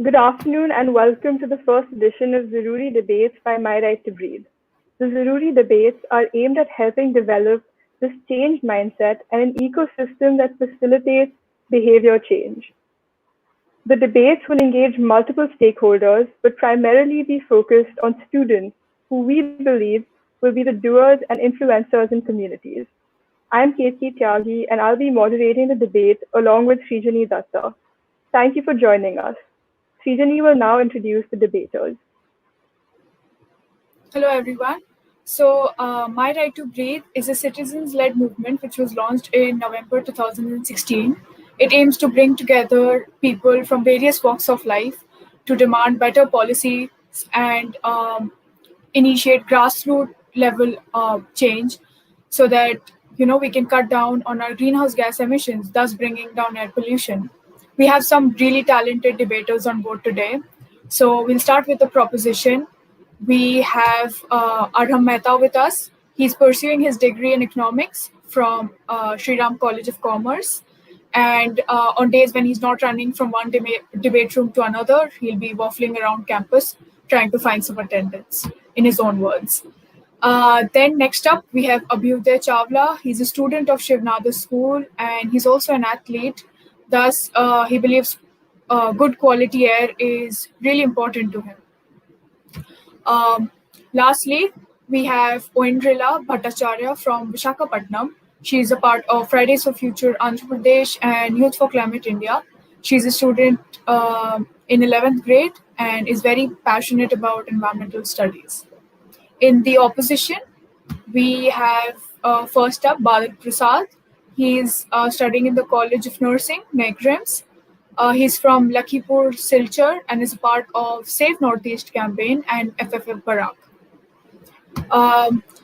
Good afternoon and welcome to the first edition of Zaruri Debates by My Right to Breathe. The Zaruri Debates are aimed at helping develop this changed mindset and an ecosystem that facilitates behavior change. The debates will engage multiple stakeholders, but primarily be focused on students who we believe will be the doers and influencers in communities. I'm Ketki Tyagi and I'll be moderating the debate along with Srijani Datta. Thank you for joining us. Srijani will now introduce the debaters. Hello, everyone. So, My Right to Breathe is a citizens-led movement which was launched in November 2016. It aims to bring together people from various walks of life to demand better policies and initiate grassroots level change so that we can cut down on our greenhouse gas emissions, thus bringing down air pollution. We have some really talented debaters on board today. So we'll start with the proposition. We have Arham Mehta with us. He's pursuing his degree in economics from Sri Ram College of Commerce. And on days when he's not running from one debate room to another, he'll be waffling around campus trying to find some attendance, in his own words. Then next up, we have Abhyuday Chawla. He's a student of Shivnada School and he's also an athlete. Thus, he believes good quality air is really important to him. Lastly, we have Oindrila Bhattacharya from Visakhapatnam. She's a part of Fridays for Future Andhra Pradesh and Youth for Climate India. She's a student in 11th grade and is very passionate about environmental studies. In the opposition, we have first up Badak Prasad. He's studying in the College of Nursing, Megrims. He's from Lakhipur, Silchar, and is a part of Save Northeast campaign and FFF Barak.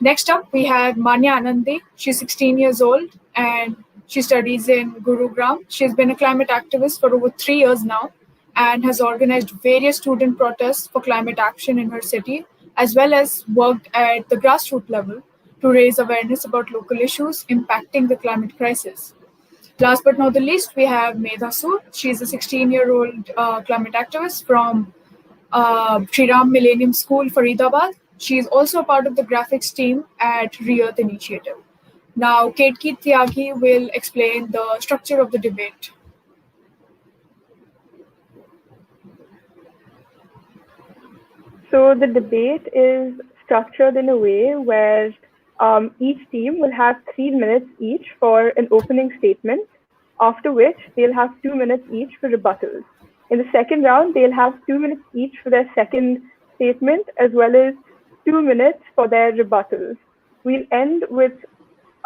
Next up, we have Manya Anandi. She's 16 years old and she studies in Gurugram. She's been a climate activist for over 3 years now and has organized various student protests for climate action in her city, as well as worked at the grassroots level to raise awareness about local issues impacting the climate crisis. Last but not the least, we have Medha Sood. She's a 16-year-old climate activist from Sri Ram Millennium School, Faridabad. She is also a part of the graphics team at Re-Earth Initiative. Now, Ketki Tyagi will explain the structure of the debate. So the debate is structured in a way where each team will have 3 minutes each for an opening statement, after which they'll have 2 minutes each for rebuttals. In the second round, they'll have 2 minutes each for their second statement, as well as 2 minutes for their rebuttals. We'll end with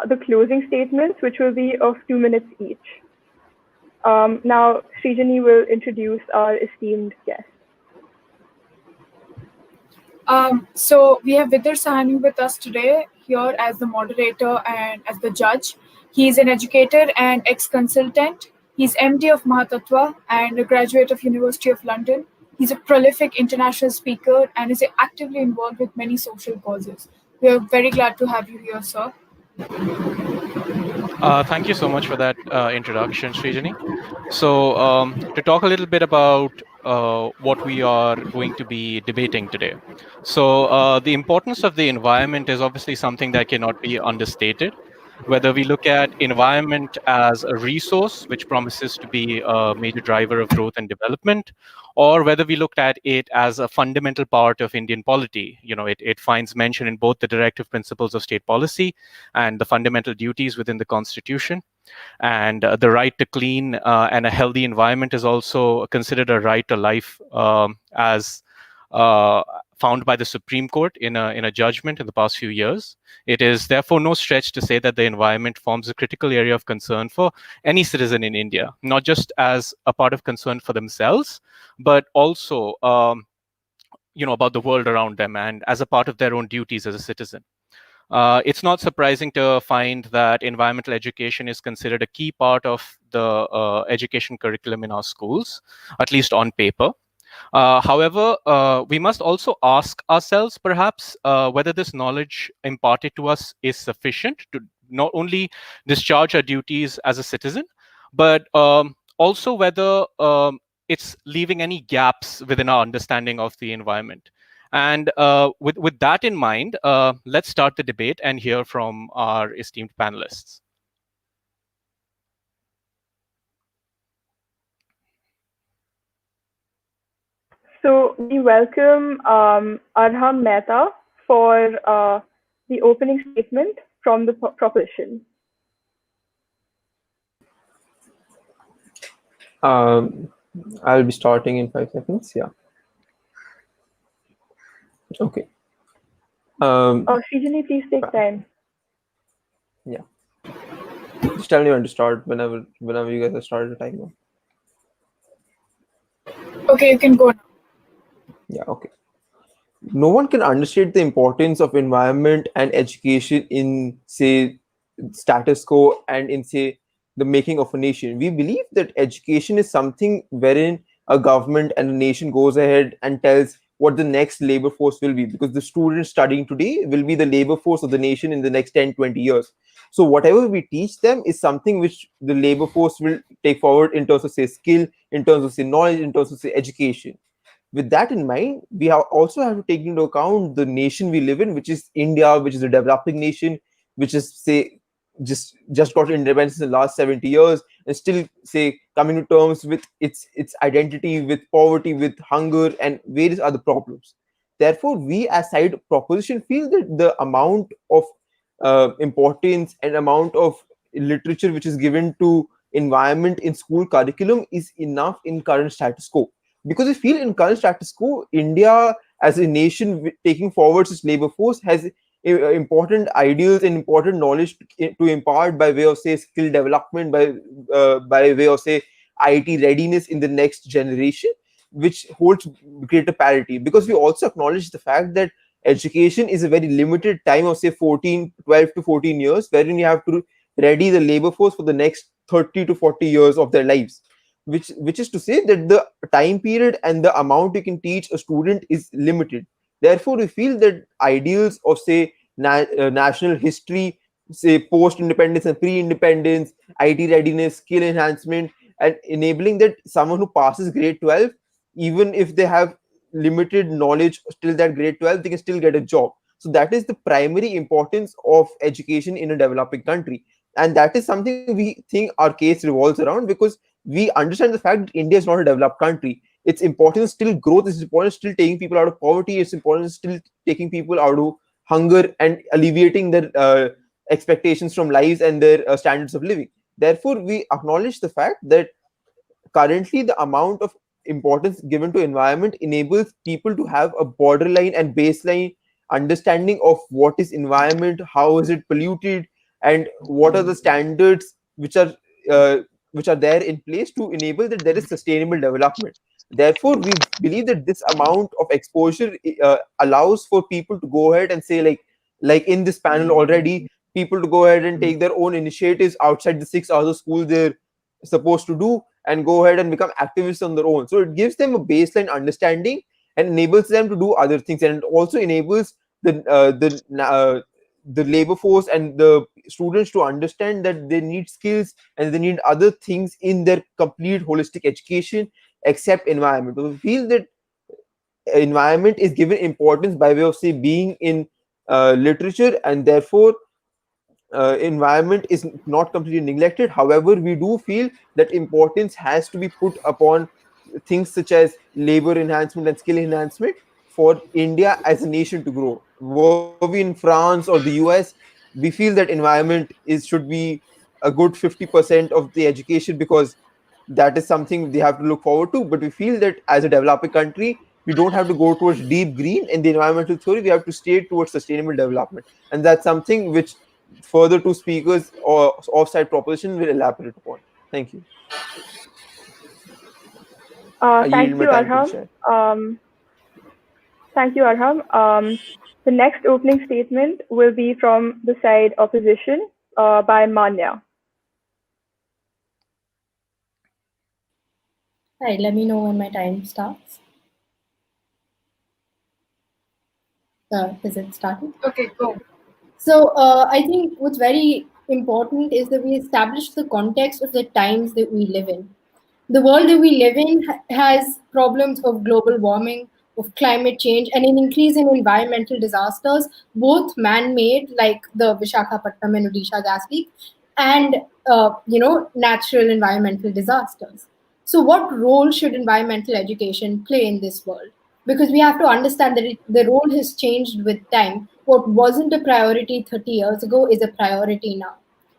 the closing statements, which will be of 2 minutes each. Now, Srijani will introduce our esteemed guest. So we have Vidur with us today here as the moderator and as the judge. He's an educator and ex-consultant. He's MD of Mahatattva and a graduate of University of London. He's a prolific international speaker and is actively involved with many social causes. We are very glad to have you here, sir. Thank you so much for that introduction, Srijani. So to talk a little bit about what we are going to be debating today. So the importance of the environment is obviously something that cannot be understated. Whether we look at environment as a resource, which promises to be a major driver of growth and development, or whether we looked at it as a fundamental part of Indian polity. It finds mention in both the directive principles of state policy and the fundamental duties within the Constitution. And the right to clean and a healthy environment is also considered a right to life as found by the Supreme Court in a judgment in the past few years. It is therefore no stretch to say that the environment forms a critical area of concern for any citizen in India, not just as a part of concern for themselves, but also about the world around them and as a part of their own duties as a citizen. It's not surprising to find that environmental education is considered a key part of the education curriculum in our schools, at least on paper. However, we must also ask ourselves, perhaps, whether this knowledge imparted to us is sufficient to not only discharge our duties as a citizen, but also whether it's leaving any gaps within our understanding of the environment. And with that in mind, let's start the debate and hear from our esteemed panelists. So we welcome Arham Mehta for the opening statement from the proposition. I'll be starting in 5 seconds. Yeah. Okay. Srijani, please take time. Yeah. Just tell me when to start. Whenever you guys have started the timer. Okay, you can go now. Yeah. Okay. No one can understate the importance of environment and education in, say, status quo and in, say, the making of a nation. We believe that education is something wherein a government and a nation goes ahead and tells what the next labor force will be, because the students studying today will be the labor force of the nation in the next 10-20 years. So whatever we teach them is something which the labor force will take forward in terms of, say, skill, in terms of, say, knowledge, in terms of, say, education. With that in mind, we also have to take into account the nation we live in, which is India, which is a developing nation, which is, say, just got independence in the last 70 years and still, say, coming to terms with its identity, with poverty, with hunger and various other problems. Therefore, we as side proposition feel that the amount of importance and amount of literature which is given to environment in school curriculum is enough in current status quo, because we feel in current status quo, India as a nation taking forward its labor force has important ideals and important knowledge to impart by way of, say, skill development, by way of, say, IT readiness in the next generation, which holds greater parity. Because we also acknowledge the fact that education is a very limited time of, say, 12 to 14 years, wherein you have to ready the labor force for the next 30 to 40 years of their lives, which is to say that the time period and the amount you can teach a student is limited. Therefore, we feel that ideals of, say, national history, say, post independence and pre independence, IT readiness, skill enhancement, and enabling that someone who passes grade 12, even if they have limited knowledge till that grade 12, they can still get a job. So that is the primary importance of education in a developing country, and that is something we think our case revolves around, because we understand the fact that India is not a developed country. It's important still growth, it's important still taking people out of poverty, it's important still taking people out of hunger and alleviating their expectations from lives and their standards of living. Therefore, we acknowledge the fact that currently the amount of importance given to environment enables people to have a borderline and baseline understanding of what is environment, how is it polluted, and what are the standards uh, which are there in place to enable that there is sustainable development. Therefore, we believe that this amount of exposure allows for people to go ahead and say, like in this panel already, people to go ahead and take their own initiatives outside the 6 hours of school they're supposed to do, and go ahead and become activists on their own. So it gives them a baseline understanding and enables them to do other things, and it also enables the labor force and the students to understand that they need skills and they need other things in their complete holistic education except environment. We feel that environment is given importance by way of, say, being in literature, and therefore environment is not completely neglected. However, we do feel that importance has to be put upon things such as labor enhancement and skill enhancement for India as a nation to grow. Were we in France or the US, we feel that environment should be a good 50% of the education, because that is something they have to look forward to. But we feel that as a developing country, we don't have to go towards deep green in the environmental theory. We have to stay towards sustainable development, and that's something which further two speakers or offside proposition will elaborate upon. Thank you. I yield Thank my you, time to the Arham. chair. Thank you, Arham. The next opening statement will be from the side opposition by Manya. Right, let me know when my time starts. Is it started? Okay, go. So I think what's very important is that we establish the context of the times that we live in. The world that we live in has problems of global warming, of climate change, and an increase in environmental disasters, both man-made, like the Vishakhapatnam and Odisha gas leak, and natural environmental disasters. So, what role should environmental education play in this world? Because we have to understand that the role has changed with time. What wasn't a priority 30 years ago is a priority now.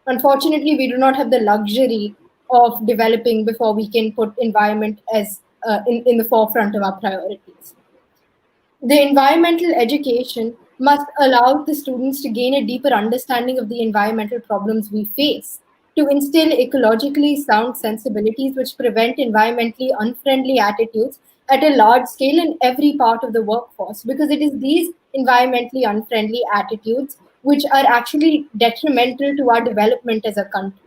Unfortunately, we do not have the luxury of developing before we can put environment as in the forefront of our priorities. The environmental education must allow the students to gain a deeper understanding of the environmental problems we face, to instill ecologically sound sensibilities which prevent environmentally unfriendly attitudes at a large scale in every part of the workforce, because it is these environmentally unfriendly attitudes which are actually detrimental to our development as a country.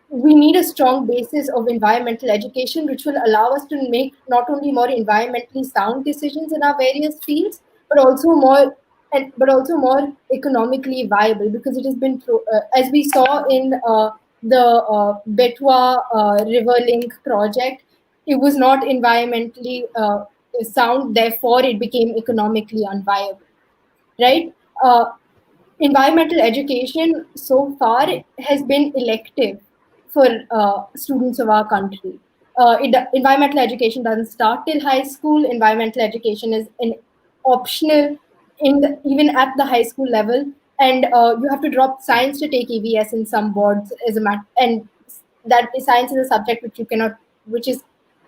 We need a strong basis of environmental education which will allow us to make not only more environmentally sound decisions in our various fields, but also more economically viable, because it has been as we saw in the Betwa river link project, it was not environmentally sound, therefore it became economically unviable, right? Environmental education so far has been elective for students of our country. Environmental education doesn't start till high school. Environmental education is an optional even at the high school level, and you have to drop science to take EVS in some boards as a and that science is a subject which you cannot, which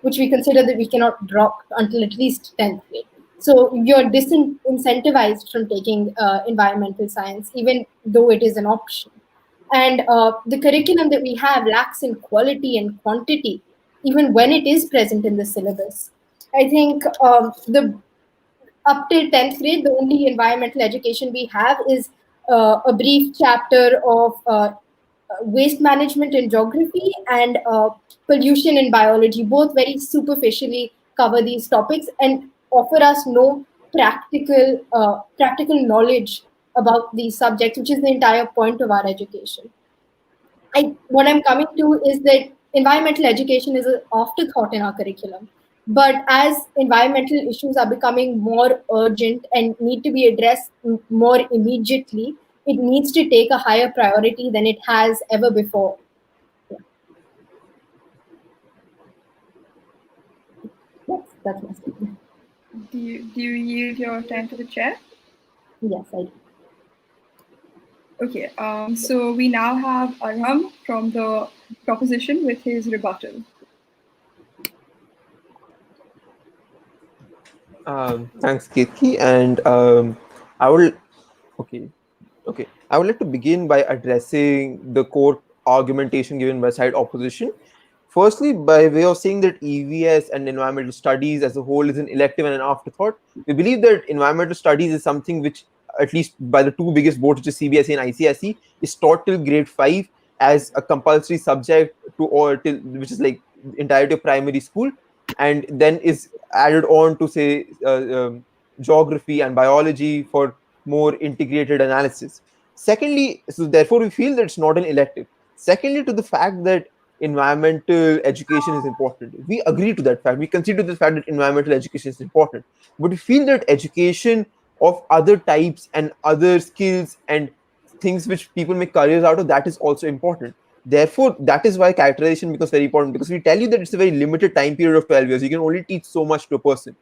we consider that we cannot drop until at least 10th grade. So you're disincentivized from taking environmental science, even though it is an option. And the curriculum that we have lacks in quality and quantity, even when it is present in the syllabus. I think the up till 10th grade, the only environmental education we have is a brief chapter of waste management in geography and pollution in biology. Both very superficially cover these topics and offer us no practical knowledge about these subjects, which is the entire point of our education. What I'm coming to is that environmental education is an afterthought in our curriculum. But as environmental issues are becoming more urgent and need to be addressed more immediately, it needs to take a higher priority than it has ever before. Yeah. That's my statement. Do you yield your time to the chair? Yes, I do. Okay, so we now have Arham from the proposition with his rebuttal. Thanks, Ketki. And I will like to begin by addressing the core argumentation given by side opposition. Firstly, by way of saying that EVS and environmental studies as a whole is an elective and an afterthought, we believe that environmental studies is something which, at least by the two biggest boards, which is CBSE and ICSE, is taught till grade 5 as a compulsory subject to all till, which is like entirety of primary school, and then is added on to say geography and biology for more integrated analysis. Secondly, so therefore we feel that it's not an elective. Secondly, to the fact that environmental education is important, we agree to that fact. We consider the fact that environmental education is important, but we feel that education of other types and other skills and things which people make careers out of, that is also important. Therefore, that is why characterization becomes very important, because we tell you that it's a very limited time period of 12 years. You can only teach so much to a person.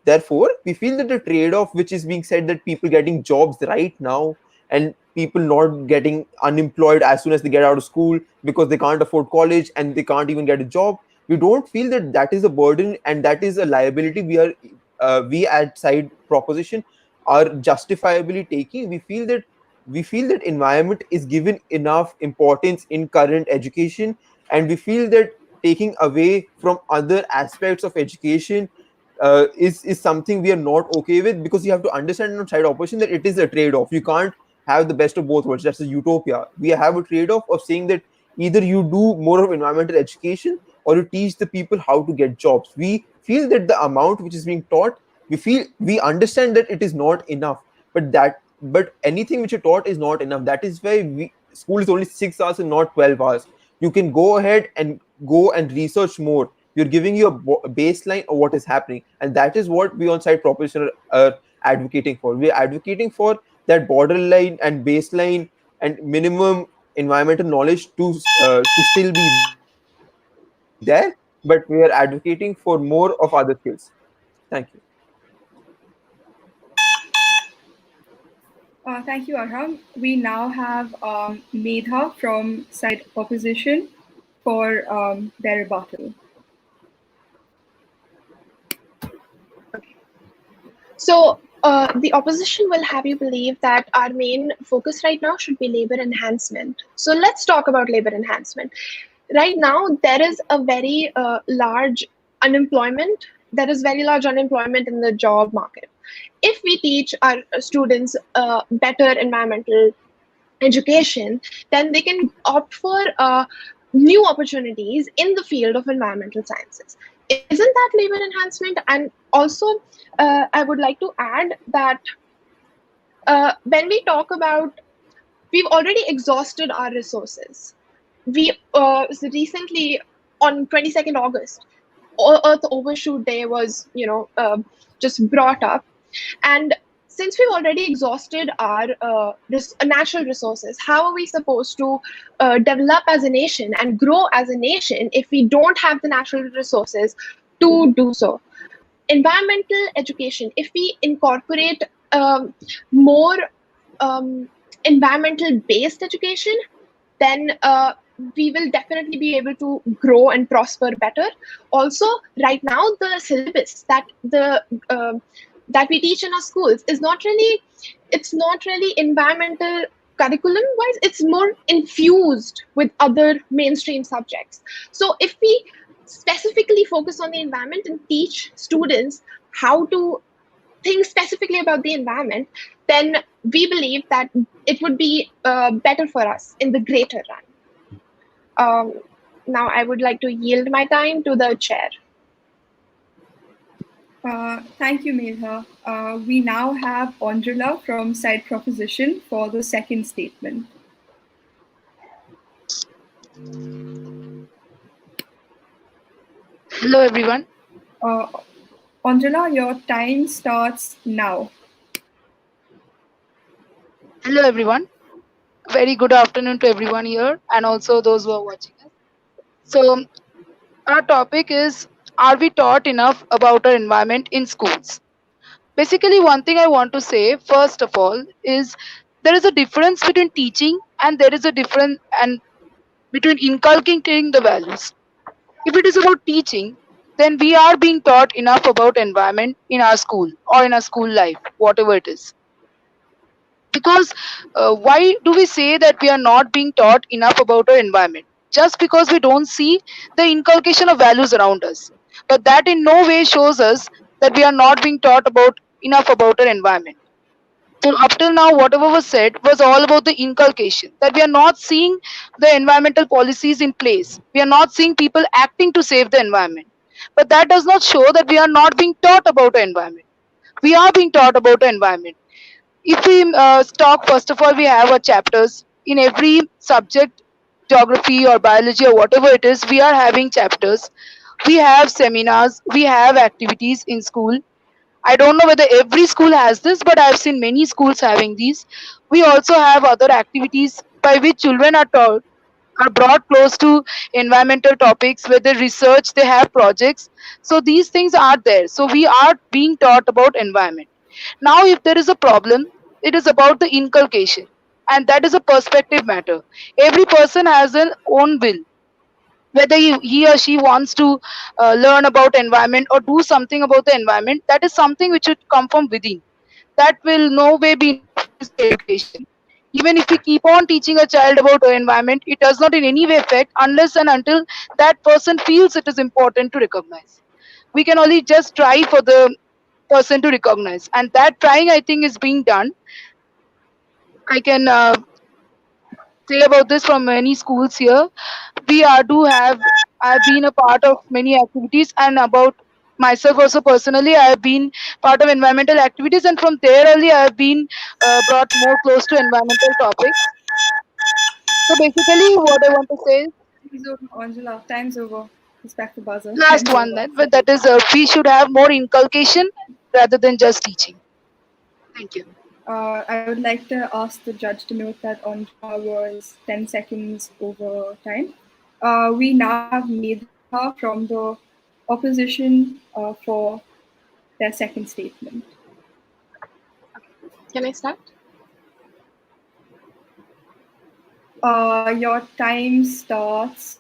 Therefore, we feel that the trade-off which is being said, that people getting jobs right now and people not getting unemployed as soon as they get out of school because they can't afford college and they can't even get a job, we don't feel that that is a burden and that is a liability we at side proposition are justifiably taking. We feel that environment is given enough importance in current education, and we feel that taking away from other aspects of education is something we are not okay with, because you have to understand on side opposition that it is a trade-off. You can't have the best of both worlds. That's a utopia. We have a trade-off of saying that either you do more of environmental education or you teach the people how to get jobs. We feel that the amount which is being taught, we understand that it is not enough, but anything which you taught is not enough. That is why school is only 6 hours and not 12 hours. You can go ahead and go and research more. You're giving you a baseline of what is happening, and that is what we on site proposition are advocating for. We're advocating for that borderline and baseline and minimum environmental knowledge to still be there, but we are advocating for more of other skills. Thank you. Thank you, Arham. We now have Medha from side opposition for their rebuttal. So the opposition will have you believe that our main focus right now should be labor enhancement. So let's talk about labor enhancement. Right now, there is a very large unemployment. There is very large unemployment in the job market. If we teach our students better environmental education, then they can opt for new opportunities in the field of environmental sciences. Isn't that labor enhancement? And also, I would like to add that when we talk about, we've already exhausted our resources. We recently, on 22nd August, Earth Overshoot Day was, just brought up. And since we've already exhausted our natural resources, how are we supposed to develop as a nation and grow as a nation if we don't have the natural resources to do so? Environmental education, if we incorporate more environmental based education, then we will definitely be able to grow and prosper better. Also, right now, the syllabus that we teach in our schools is not really, it's not really environmental curriculum wise, it's more infused with other mainstream subjects. So if we specifically focus on the environment and teach students how to think specifically about the environment, then we believe that it would be better for us in the greater run. Now I would like to yield my time to the chair. Thank you, Medha. We now have Angela from Side Proposition for the second statement. Hello, everyone. Angela, your time starts now. Hello, everyone. Very good afternoon to everyone here and also those who are watching us. So, our topic is, are we taught enough about our environment in schools? Basically, one thing I want to say, first of all, is there is a difference between teaching and there is a difference and between inculcating the values. If it is about teaching, then we are being taught enough about environment in our school or in our school life, whatever it is. Because why do we say that we are not being taught enough about our environment? Just because we don't see the inculcation of values around us. But that in no way shows us that we are not being taught about enough about our environment. So up till now, whatever was said was all about the inculcation, that we are not seeing the environmental policies in place. We are not seeing people acting to save the environment. But that does not show that we are not being taught about our environment. We are being taught about our environment. If we talk, first of all, we have our chapters in every subject, geography or biology or whatever it is. We are having chapters. We have seminars. We have activities in school. I don't know whether every school has this, but I've seen many schools having these. We also have other activities by which children are taught, are brought close to environmental topics, whether research, they have projects. So these things are there. So we are being taught about environment. Now, if there is a problem, it is about the inculcation, and that is a perspective matter. Every person has an own will, whether he or she wants to learn about environment or do something about the environment. That is something which should come from within. That will no way be interference to education. Even if we keep on teaching a child about the environment, it does not in any way affect unless and until that person feels it is important to recognize. We can only just try for the person to recognize, and that trying, I think, is being done. I can say about this from many schools here. We are do have, I've been a part of many activities, and about myself also personally, I have been part of environmental activities, and from there only I have been brought more close to environmental topics. So basically what I want to say is, Time's over, Angela. Time's over. It's back to buzzer. Last Time's one over. then, but that is we should have more inculcation rather than just teaching. Thank you. I would like to ask the judge to note that Angela was 10 seconds over time. We now have Medha from the opposition for their second statement. Can I start? Your time starts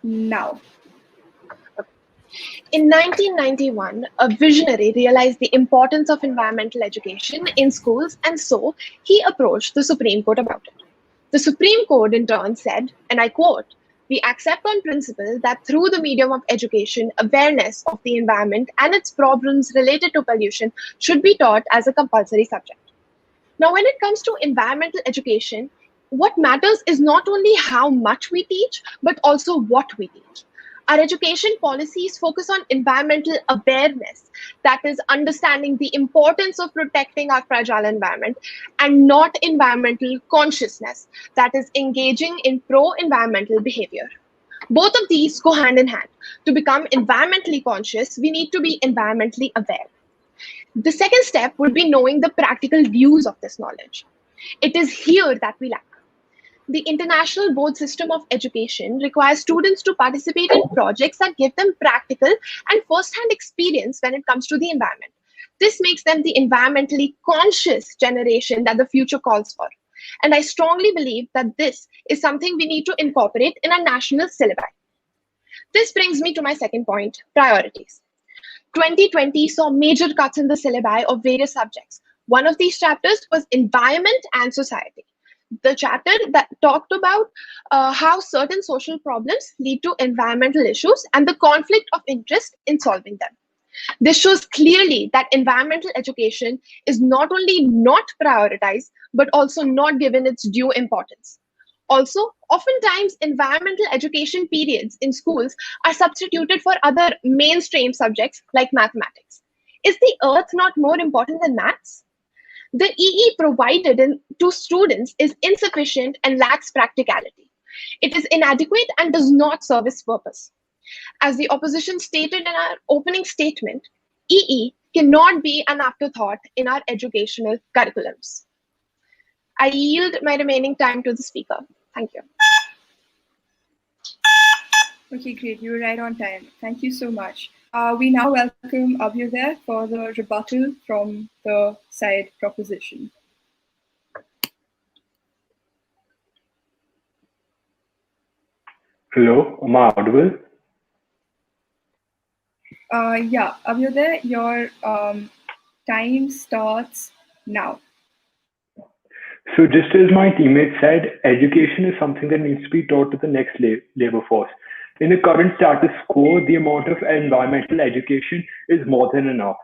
now. In 1991, a visionary realized the importance of environmental education in schools, and so he approached the Supreme Court about it. The Supreme Court in turn said, and I quote, "We accept on principle that through the medium of education, awareness of the environment and its problems related to pollution should be taught as a compulsory subject." Now, when it comes to environmental education, what matters is not only how much we teach, but also what we teach. Our education policies focus on environmental awareness, that is, understanding the importance of protecting our fragile environment, and not environmental consciousness, that is, engaging in pro-environmental behavior. Both of these go hand in hand. To become environmentally conscious, we need to be environmentally aware. The second step would be knowing the practical use of this knowledge. It is here that we lack. The International Board System of Education requires students to participate in projects that give them practical and first-hand experience when it comes to the environment. This makes them the environmentally conscious generation that the future calls for. And I strongly believe that this is something we need to incorporate in our national syllabi. This brings me to my second point, priorities. 2020 saw major cuts in the syllabi of various subjects. One of these chapters was environment and society. The chapter that talked about how certain social problems lead to environmental issues and the conflict of interest in solving them. This shows clearly that environmental education is not only not prioritized, but also not given its due importance. Also, oftentimes environmental education periods in schools are substituted for other mainstream subjects like mathematics. Is the earth not more important than maths? The EE provided to students is insufficient and lacks practicality. It is inadequate and does not serve its purpose. As the opposition stated in our opening statement, EE cannot be an afterthought in our educational curriculums. I yield my remaining time to the speaker. Thank you. Okay, great. You were right on time. Thank you so much. We now welcome Abhyuday for the rebuttal from the side proposition. Hello, am I audible? Yeah, Abhyuday, your time starts now. So just as my teammate said, education is something that needs to be taught to the next labor force. In the current status quo, the amount of environmental education is more than enough.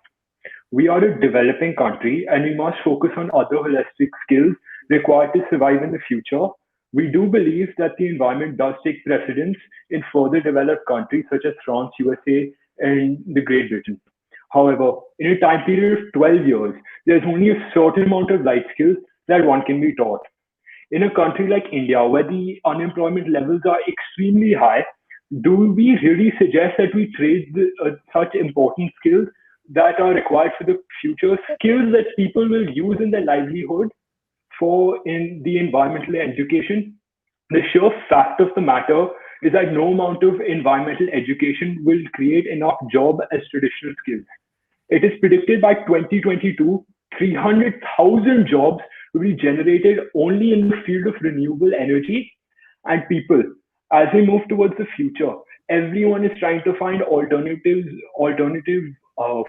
We are a developing country and we must focus on other holistic skills required to survive in the future. We do believe that the environment does take precedence in further developed countries such as France, USA, and the Great Britain. However, in a time period of 12 years, there's only a certain amount of life skills that one can be taught. In a country like India, where the unemployment levels are extremely high, do we really suggest that we trade such important skills that are required for the future, skills that people will use in their livelihood for in the environmental education? The sheer fact of the matter is that no amount of environmental education will create enough job as traditional skills. It is predicted by 2022, 300,000 jobs will be generated only in the field of renewable energy. And people, as we move towards the future, everyone is trying to find alternative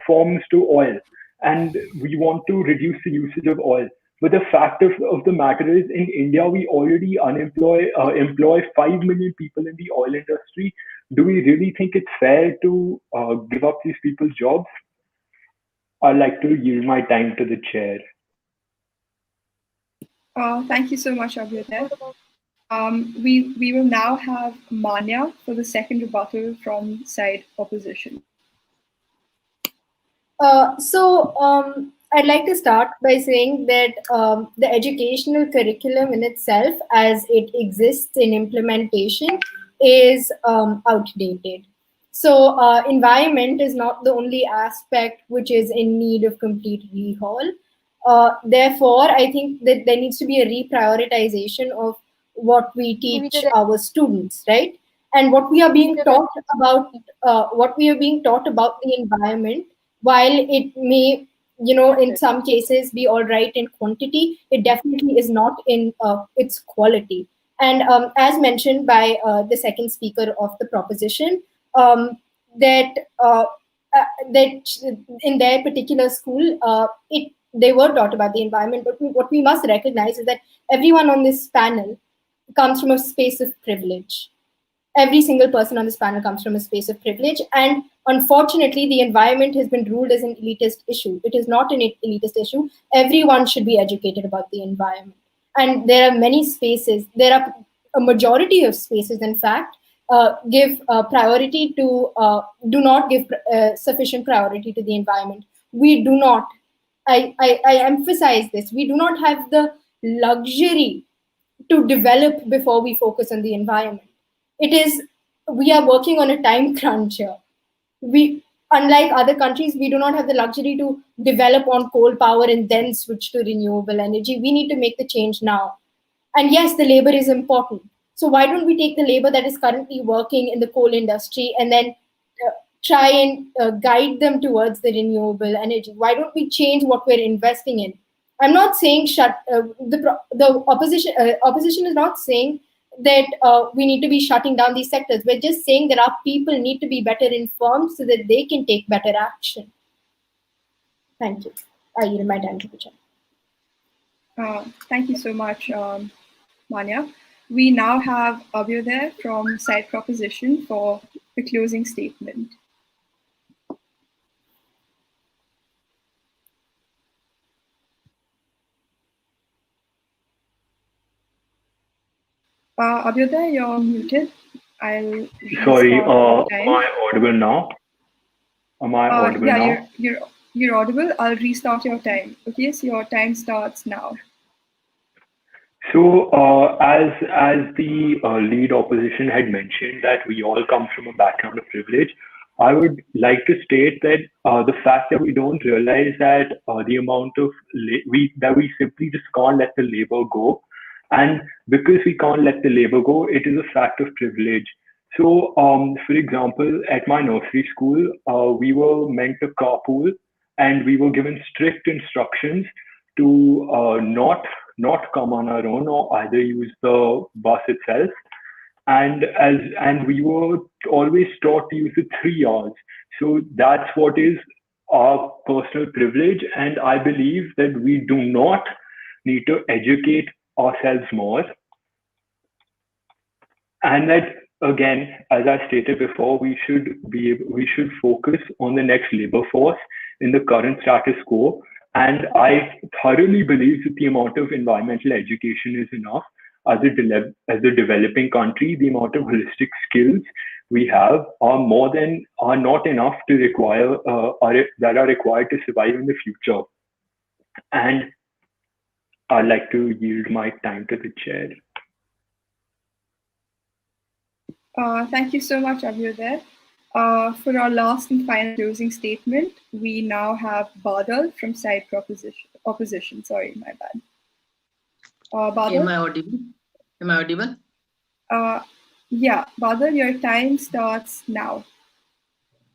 forms to oil, and we want to reduce the usage of oil. But the fact of the matter is, in India, we already employ 5 million people in the oil industry. Do we really think it's fair to give up these people's jobs? I'd like to yield my time to the chair. Thank you so much, Abhyuday. We will now have Manya for the second rebuttal from side opposition. I I'd like to start by saying that the educational curriculum in itself, as it exists in implementation, is outdated. So environment is not the only aspect which is in need of complete rehaul. Therefore, I think that there needs to be a reprioritization of what we teach our students, right? And what we are being taught about, the environment, while it may, in some cases be all right in quantity, it definitely is not in its quality. And as mentioned by the second speaker of the proposition, that that in their particular school, they were taught about the environment. But what we must recognize is that everyone on this panel comes from a space of privilege. Every single person on this panel comes from a space of privilege. And unfortunately, the environment has been ruled as an elitist issue. It is not an elitist issue. Everyone should be educated about the environment. And there are many spaces, there are a majority of spaces, in fact, give priority to, do not give sufficient priority to the environment. We do not, I emphasize this, we do not have the luxury to develop before we focus on the environment. We are working on a time crunch here. Unlike other countries, we do not have the luxury to develop on coal power and then switch to renewable energy. We need to make the change now. And yes, the labor is important. So why don't we take the labor that is currently working in the coal industry and then try and guide them towards the renewable energy? Why don't we change what we're investing in? I'm not saying the opposition is not saying that we need to be shutting down these sectors. We're just saying that our people need to be better informed so that they can take better action. Thank you. I yield my time to the chair. Thank you so much, Manya. We now have Abhyuday from Side Proposition for the closing statement. Abhyuday, you're muted. Sorry, am I audible now? Am I audible now? Yeah, you're audible. I'll restart your time. Okay, so your time starts now. So, as the lead opposition had mentioned that we all come from a background of privilege, I would like to state that the fact that we don't realize that the amount of we simply just can't let the labor go, and because we can't let the labor go, it is a fact of privilege. So, for example, at my nursery school, we were meant to carpool, and we were given strict instructions to not come on our own or either use the bus itself. And we were always taught to use the 3 R's. So that's what is our personal privilege. And I believe that we do not need to educate ourselves more. And that, again, as I stated before, we should focus on the next labor force in the current status quo. And I thoroughly believe that the amount of environmental education is enough. As a developing country, the amount of holistic skills we have are not enough to that are required to survive in the future. And I'd like to yield my time to the chair. Thank you so much, Abhyuday. For our last and final closing statement, we now have Badal from Side Opposition. Sorry, my bad. Badal? Am I audible? Am I audible? Yeah, Badal, your time starts now.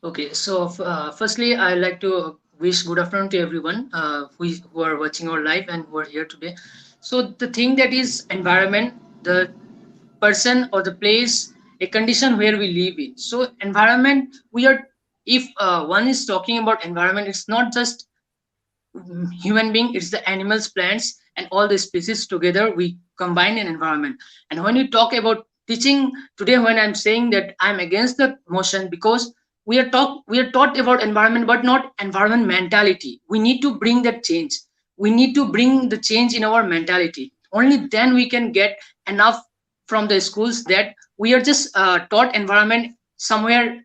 Okay, so firstly, I'd like to wish good afternoon to everyone who are watching our live and who are here today. So the thing that is environment, the person or the place, a condition where we live in. So environment, if one is talking about environment, it's not just human being, it's the animals, plants, and all the species together, we combine an environment. And when you talk about teaching today, when I'm saying that I'm against the motion, because we are taught about environment, but not environment mentality. We need to bring that change. We need to bring the change in our mentality. Only then we can get enough from the schools that we are just taught environment somewhere,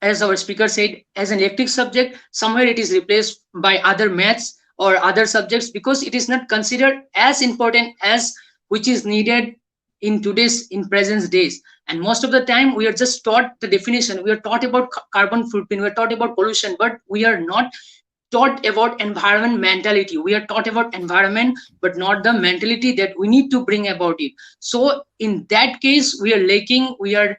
as our speaker said, as an elective subject. Somewhere it is replaced by other maths, or other subjects, because it is not considered as important as which is needed in today's, in present days. And most of the time we are just taught the definition, we are taught about carbon footprint, we are taught about pollution, but we are not taught about environment mentality. We are taught about environment, but not the mentality that we need to bring about it. So in that case, we are lacking, we are,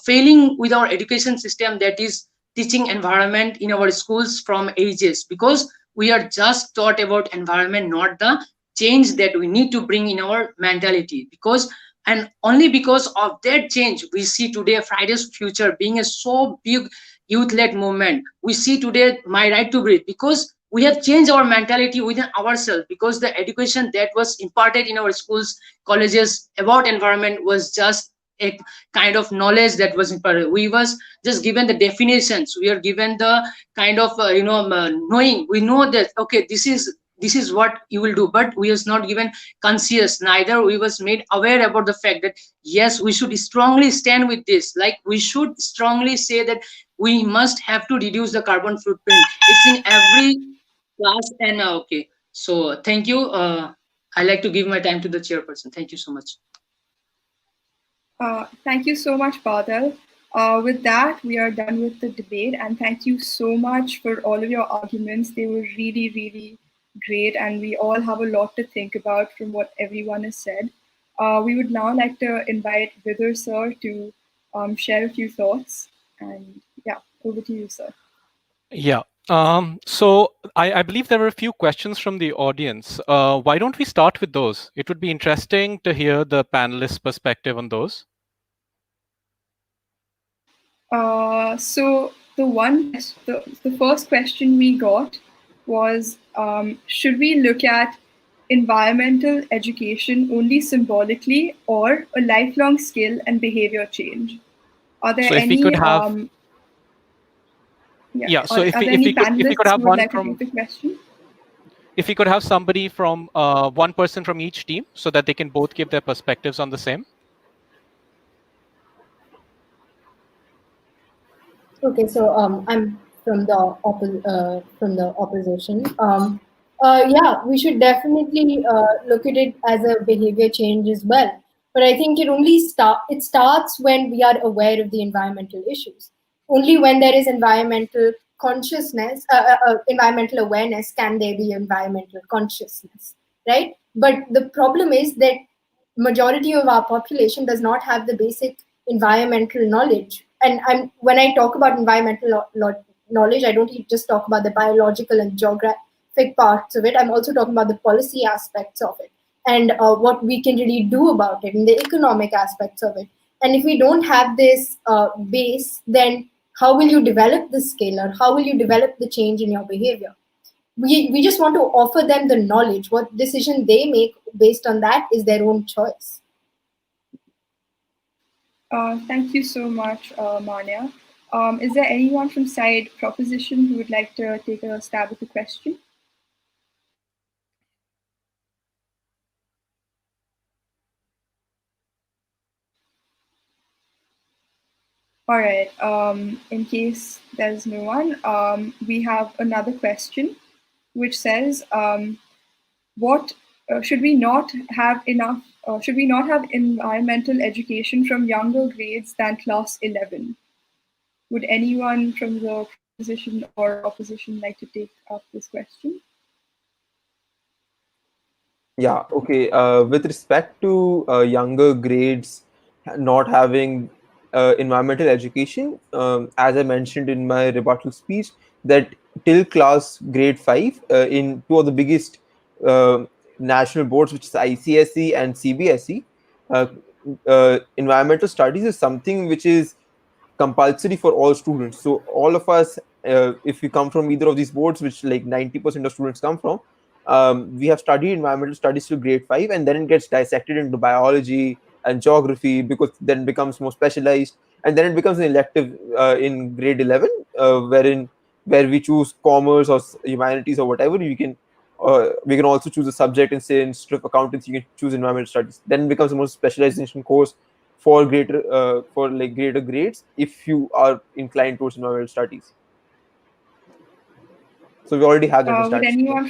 failing with our education system that is teaching environment in our schools from ages, because we are just taught about environment, not the change that we need to bring in our mentality. Because, and only because of that change, we see today Fridays Future being a so big youth-led movement. We see today My Right to Breathe, because we have changed our mentality within ourselves, because the education that was imparted in our schools, colleges about environment was just a kind of knowledge that was imparted. We was just given the definitions, we are given the kind of knowing, we know that okay, this is what you will do, but we was not given conscious, neither we was made aware about the fact that yes, we should strongly stand with this, like we should strongly say that we must have to reduce the carbon footprint. It's in every class. And okay, so thank you. I like to give my time to the chairperson. Thank you so much. Thank you so much, Badal. With that, we are done with the debate, and thank you so much for all of your arguments. They were really, really great, and we all have a lot to think about from what everyone has said. We would now like to invite Vidur sir to share a few thoughts, and yeah, over to you, sir. Yeah. So I believe there were a few questions from the audience. Why don't we start with those? It would be interesting to hear the panelists' perspective on those. So the first question we got was, should we look at environmental education only symbolically, or a lifelong skill and behavior change? Are there So if any we could have, So are there any panelists who would like to take the question? If we could have somebody from one person from each team, so that they can both give their perspectives on the same. Okay, so I'm from the opposition. Yeah, we should definitely look at it as a behavior change as well. But I think it starts when we are aware of the environmental issues. Only when there is environmental consciousness, environmental awareness, can there be environmental consciousness, right? But the problem is that majority of our population does not have the basic environmental knowledge. And when I talk about environmental knowledge, I don't just talk about the biological and geographic parts of it. I'm also talking about the policy aspects of it, and what we can really do about it, and the economic aspects of it. And if we don't have this base, then how will you develop the skill, or how will you develop the change in your behavior? We just want to offer them the knowledge. What decision they make based on that is their own choice. Thank you so much, Manya. Is there anyone from side proposition who would like to take a stab at the question? All right. In case there's no one, we have another question, which says, "What should we not have enough? Should we not have environmental education from younger grades than class 11?" Would anyone from the position or opposition like to take up this question? Yeah, okay. With respect to younger grades not having environmental education, as I mentioned in my rebuttal speech, that till class grade 5, in two of the biggest national boards, which is ICSE and CBSE, environmental studies is something which is compulsory for all students. So all of us, if we come from either of these boards, which like 90% of students come from, we have studied environmental studies till grade 5, and then it gets dissected into biology and geography, because then it becomes more specialized, and then it becomes an elective in grade 11, where we choose commerce or humanities or whatever. We can also choose a subject, and say instead of accountancy you can choose environmental studies. Then it becomes a more specialization course for greater grades if you are inclined towards environmental studies. So we already have that. Would anyone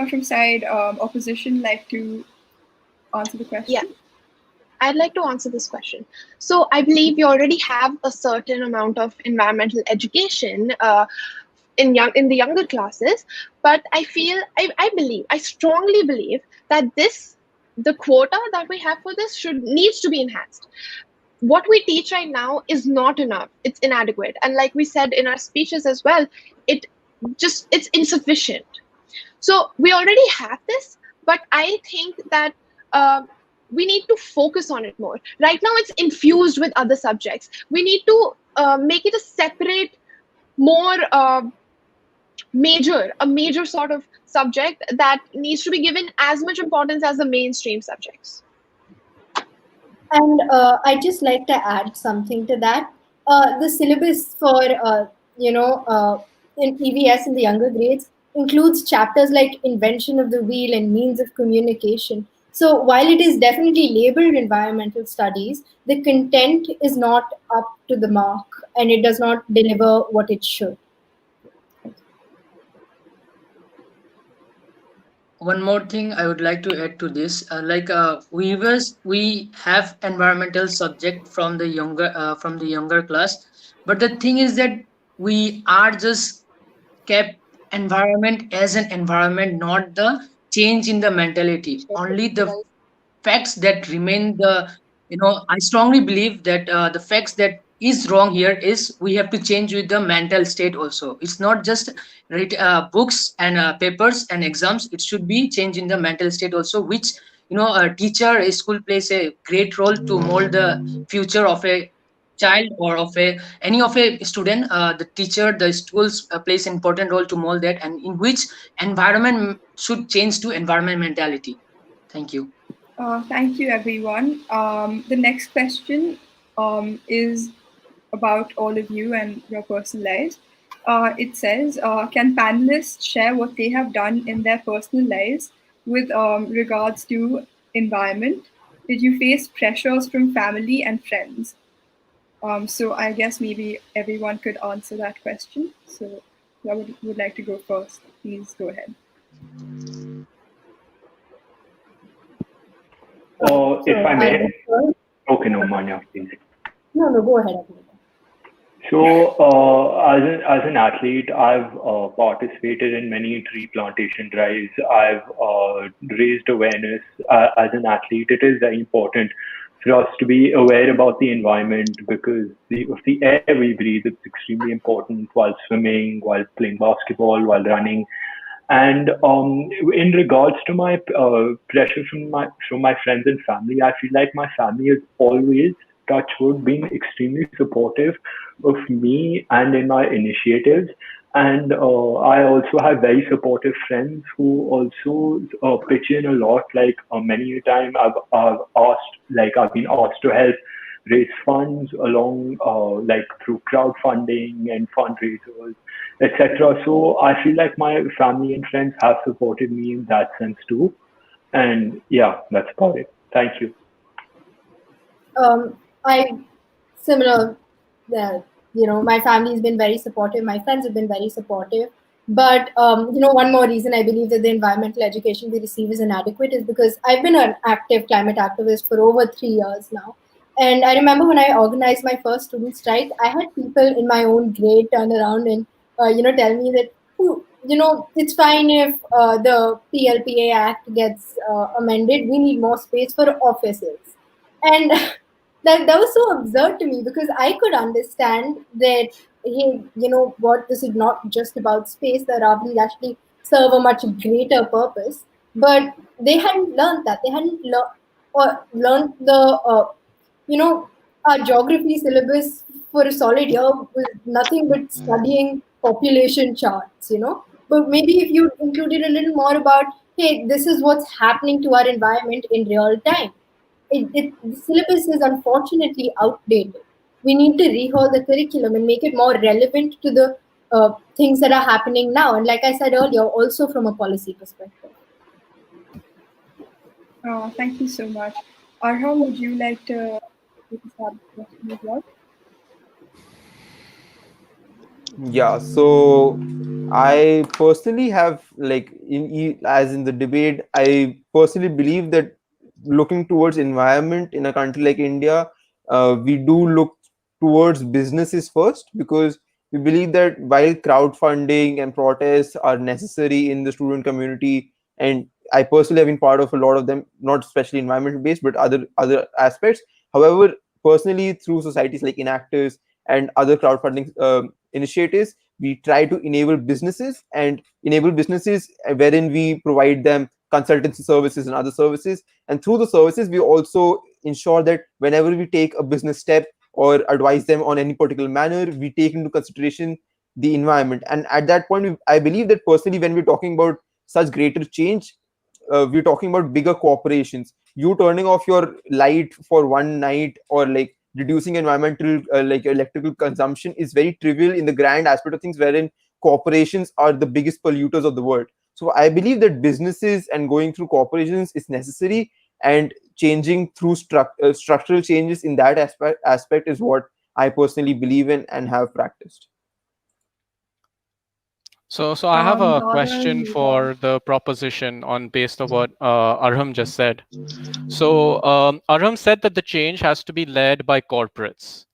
from side opposition like to answer the question? Yeah, I'd like to answer this question. So I believe you already have a certain amount of environmental education in the younger classes, but I strongly believe that the quota that we have for this needs to be enhanced. What we teach right now is not enough. It's inadequate, and like we said in our speeches as well, it's insufficient. So we already have this, but I think that we need to focus on it more. Right now, it's infused with other subjects. We need to make it a separate, more a major sort of subject that needs to be given as much importance as the mainstream subjects. And I just like to add something to that. The syllabus for in EVS in the younger grades includes chapters like invention of the wheel and means of communication. So while it is definitely labeled environmental studies, the content is not up to the mark and it does not deliver what it should. One more thing I would like to add to this, we have environmental subject from the younger class, but the thing is that we are just kept environment as an environment, not the change in the mentality. Only the facts that remain I strongly believe that the facts that is wrong here is we have to change with the mental state also. It's not just books and papers and exams. It should be changed in the mental state also, which a teacher, a school plays a great role to mold the future of a child or of any of a student. The teacher, the schools plays an important role to mold that, and in which environment should change to environment mentality. Thank you. Thank you, everyone. The next question is about all of you and your personal lives. It says, can panelists share what they have done in their personal lives with regards to environment? Did you face pressures from family and friends? So I guess maybe everyone could answer that question. So I would like to go first. Please go ahead. If I may. Okay, no, Manya, please. No, go ahead. So, as an athlete, I've participated in many tree plantation drives. I've raised awareness. As an athlete, it is very important for us to be aware about the environment, because of the air we breathe. It's extremely important while swimming, while playing basketball, while running. And in regards to my pressure from my friends and family, I feel like my family has always, touch wood, been extremely supportive of me and in my initiatives. And I also have very supportive friends who also pitch in a lot. Like many a time I've been asked to help raise funds along through crowdfunding and fundraisers, etc. So I feel like my family and friends have supported me in that sense too. And yeah, that's about it. Thank you. Similar. My family has been very supportive. My friends have been very supportive. But one more reason I believe that the environmental education we receive is inadequate is because I've been an active climate activist for over 3 years now. And I remember when I organized my first student strike, I had people in my own grade turn around and tell me that it's fine if the PLPA Act gets amended. We need more space for offices. And that was so absurd to me, because I could understand that, hey, this is not just about space. The Ravlis actually serve a much greater purpose. But they hadn't learned that. They hadn't learned the our geography syllabus for a solid year was nothing but studying population charts. But maybe if you included a little more about, hey, this is what's happening to our environment in real time. The syllabus is unfortunately outdated. We need to rehaul the curriculum and make it more relevant to the things that are happening now. And like I said earlier, also from a policy perspective. Thank you so much. Arham, would you like to start the question as well? Yeah, so I personally have like as in the debate, I personally believe that looking towards environment in a country like India, we do look towards businesses first, because we believe that while crowdfunding and protests are necessary in the student community, and I personally have been part of a lot of them, not especially environmental based, but other aspects. However, personally through societies like Enactors and other crowdfunding initiatives, we try to enable businesses wherein we provide them consultancy services and other services, and through the services we also ensure that whenever we take a business step or advise them on any particular manner, we take into consideration the environment. And at that point, I believe that personally, when we're talking about such greater change, we're talking about bigger corporations. You turning off your light for one night, or like reducing environmental like electrical consumption, is very trivial in the grand aspect of things, wherein corporations are the biggest polluters of the world. So I believe that businesses and going through corporations is necessary, and changing through structural changes in that aspect is what I personally believe in and have practiced. So I have a Dara, question you have. for the proposition on based on what Arham just said. So Arham said that the change has to be led by corporates.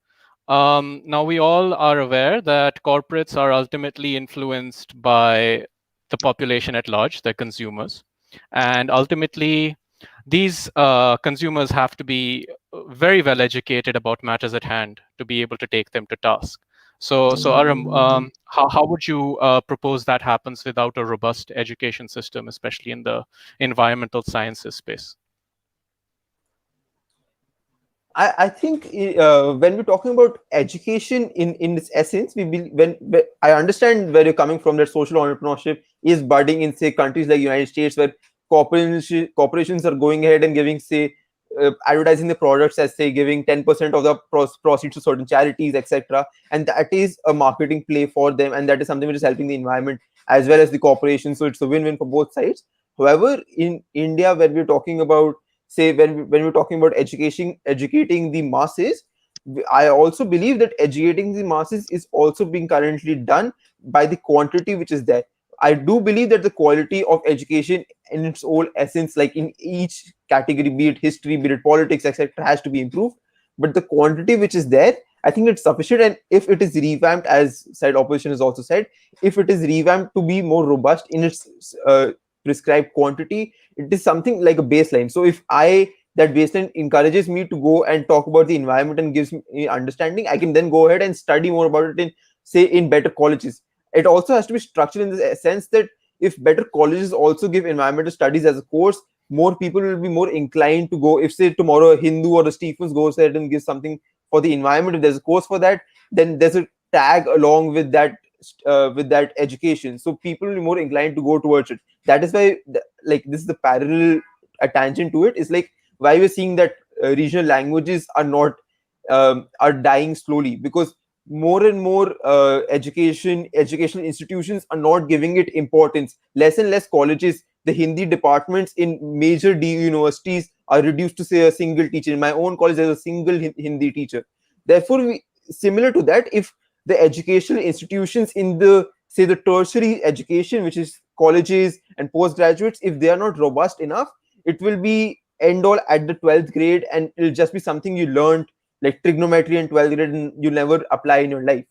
Now we all are aware that corporates are ultimately influenced by the population at large, their consumers, and ultimately these consumers have to be very well educated about matters at hand to be able to take them to task. So Aram, how would you propose that happens without a robust education system, especially in the environmental sciences space? I think when we're talking about education in its essence, when I understand where you're coming from, that social entrepreneurship is budding in say countries like United States, where corporations are going ahead and giving say advertising the products as say giving 10% of the proceeds to certain charities, etc. And that is a marketing play for them, and that is something which is helping the environment as well as the corporation. So it's a win-win for both sides. However, in India, when we're talking about say when we're talking about educating the masses, I also believe that educating the masses is also being currently done by the quantity which is there. I do believe that the quality of education in its whole essence, like in each category, be it history, be it politics, etc., has to be improved. But the quantity which is there, I think it's sufficient. And if it is revamped, as said opposition has also said, if it is revamped to be more robust in its prescribed quantity, it is something like a baseline. So if that baseline encourages me to go and talk about the environment and gives me understanding, I can then go ahead and study more about it in say in better colleges. It also has to be structured in the sense that if better colleges also give environmental studies as a course, more people will be more inclined to go. If say tomorrow a Hindu or a Stephens goes ahead and gives something for the environment, if there's a course for that, then there's a tag along with that education, so people will be more inclined to go towards it. That is why like this is the parallel a tangent to it, is like why we're seeing that regional languages are not are dying slowly, because more and more educational institutions are not giving it importance. Less and less colleges, the Hindi departments in major universities are reduced to say a single teacher. In my own college there's a single Hindi teacher. Therefore similar to that, if the educational institutions in the say the tertiary education, which is colleges and postgraduates, if they are not robust enough, it will be end all at the 12th grade, and it'll just be something you learned like trigonometry in 12th grade and you never apply in your life.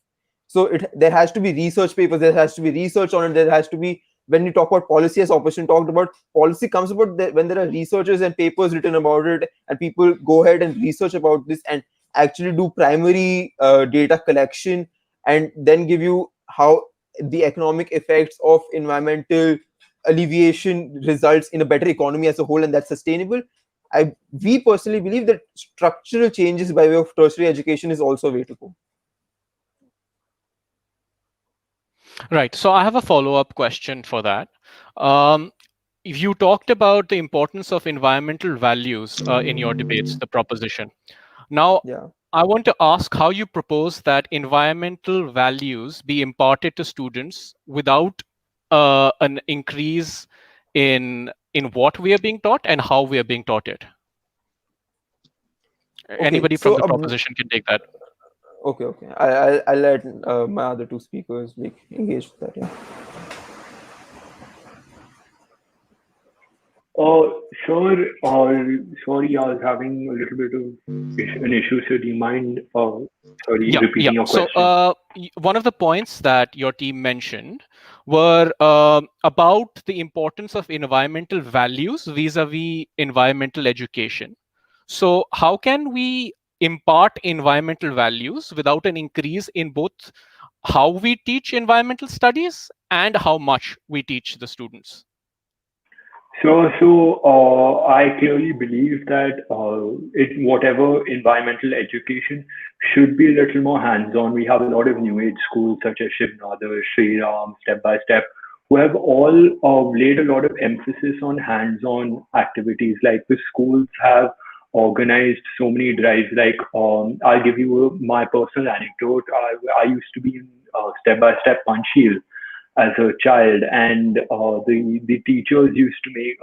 So there has to be research papers, there has to be research on it, there has to be, when you talk about policy, as opposition talked about, policy comes about when there are researchers and papers written about it, and people go ahead and research about this and actually do primary data collection, and then give you how the economic effects of environmental alleviation results in a better economy as a whole, and that's sustainable. We personally believe that structural changes by way of tertiary education is also a way to go. Right. So I have a follow-up question for that. You talked about the importance of environmental values in your debates, the proposition. Now, Yeah. I want to ask how you propose that environmental values be imparted to students without an increase in what we are being taught and how we are being taught it. Okay. Anybody from So the proposition can take that. Okay. I'll let my other two speakers engage with that. Yeah. Sure. Sorry, I was having a little bit of an issue. So do you mind, sorry, Yeah. repeating your So question? one of the points that your team mentioned were about the importance of environmental values vis-a-vis environmental education. So how can we impart environmental values without an increase in both how we teach environmental studies and how much we teach the students? I clearly believe that whatever environmental education should be a little more hands-on. We have a lot of new age schools such as Shiv Nadar, Shri Ram, Step by Step, who have all laid a lot of emphasis on hands-on activities. Like the schools have organized so many drives. Like I'll give you my personal anecdote. I used to be in Step by Step Panchsheel as a child, and the teachers used to make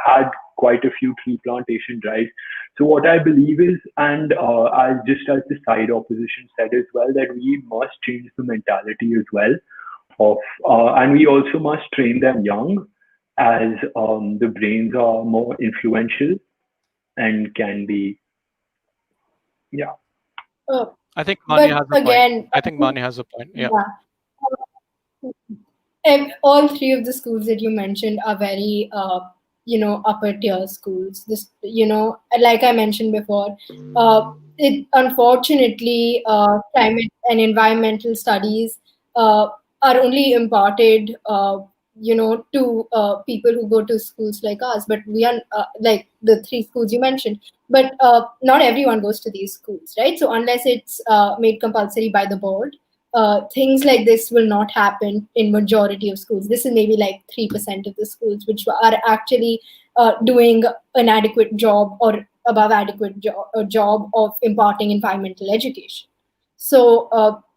had quite a few tree plantation drives. So what I believe is, and I just as the side opposition said as well, that we must change the mentality as well of, and we also must train them young, as the brains are more influential and can be, yeah. I think Mani But has a point. again, I think Mani has a point. Yeah. And all three of the schools that you mentioned are very, upper tier schools. This, like I mentioned before, it unfortunately, climate and environmental studies are only imparted, to people who go to schools like us. But we are like the three schools you mentioned. But not everyone goes to these schools, right? So unless it's made compulsory by the board, things like this will not happen in majority of schools. This is maybe like 3% of the schools which are actually doing an adequate job or above adequate job of imparting environmental education. So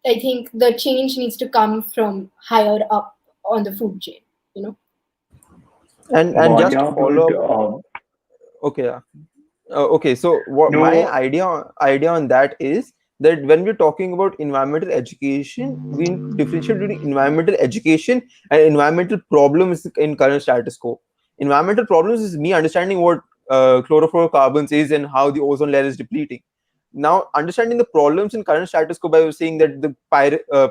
I think the change needs to come from higher up on the food chain, And just to Yeah, follow but up. Okay. Yeah. Okay, so what my no. idea on that is that when we're talking about environmental education, we need to differentiate between environmental education and environmental problems in current status quo. Environmental problems is me understanding what chlorofluorocarbons is and how the ozone layer is depleting. Now, understanding the problems in current status quo by saying that the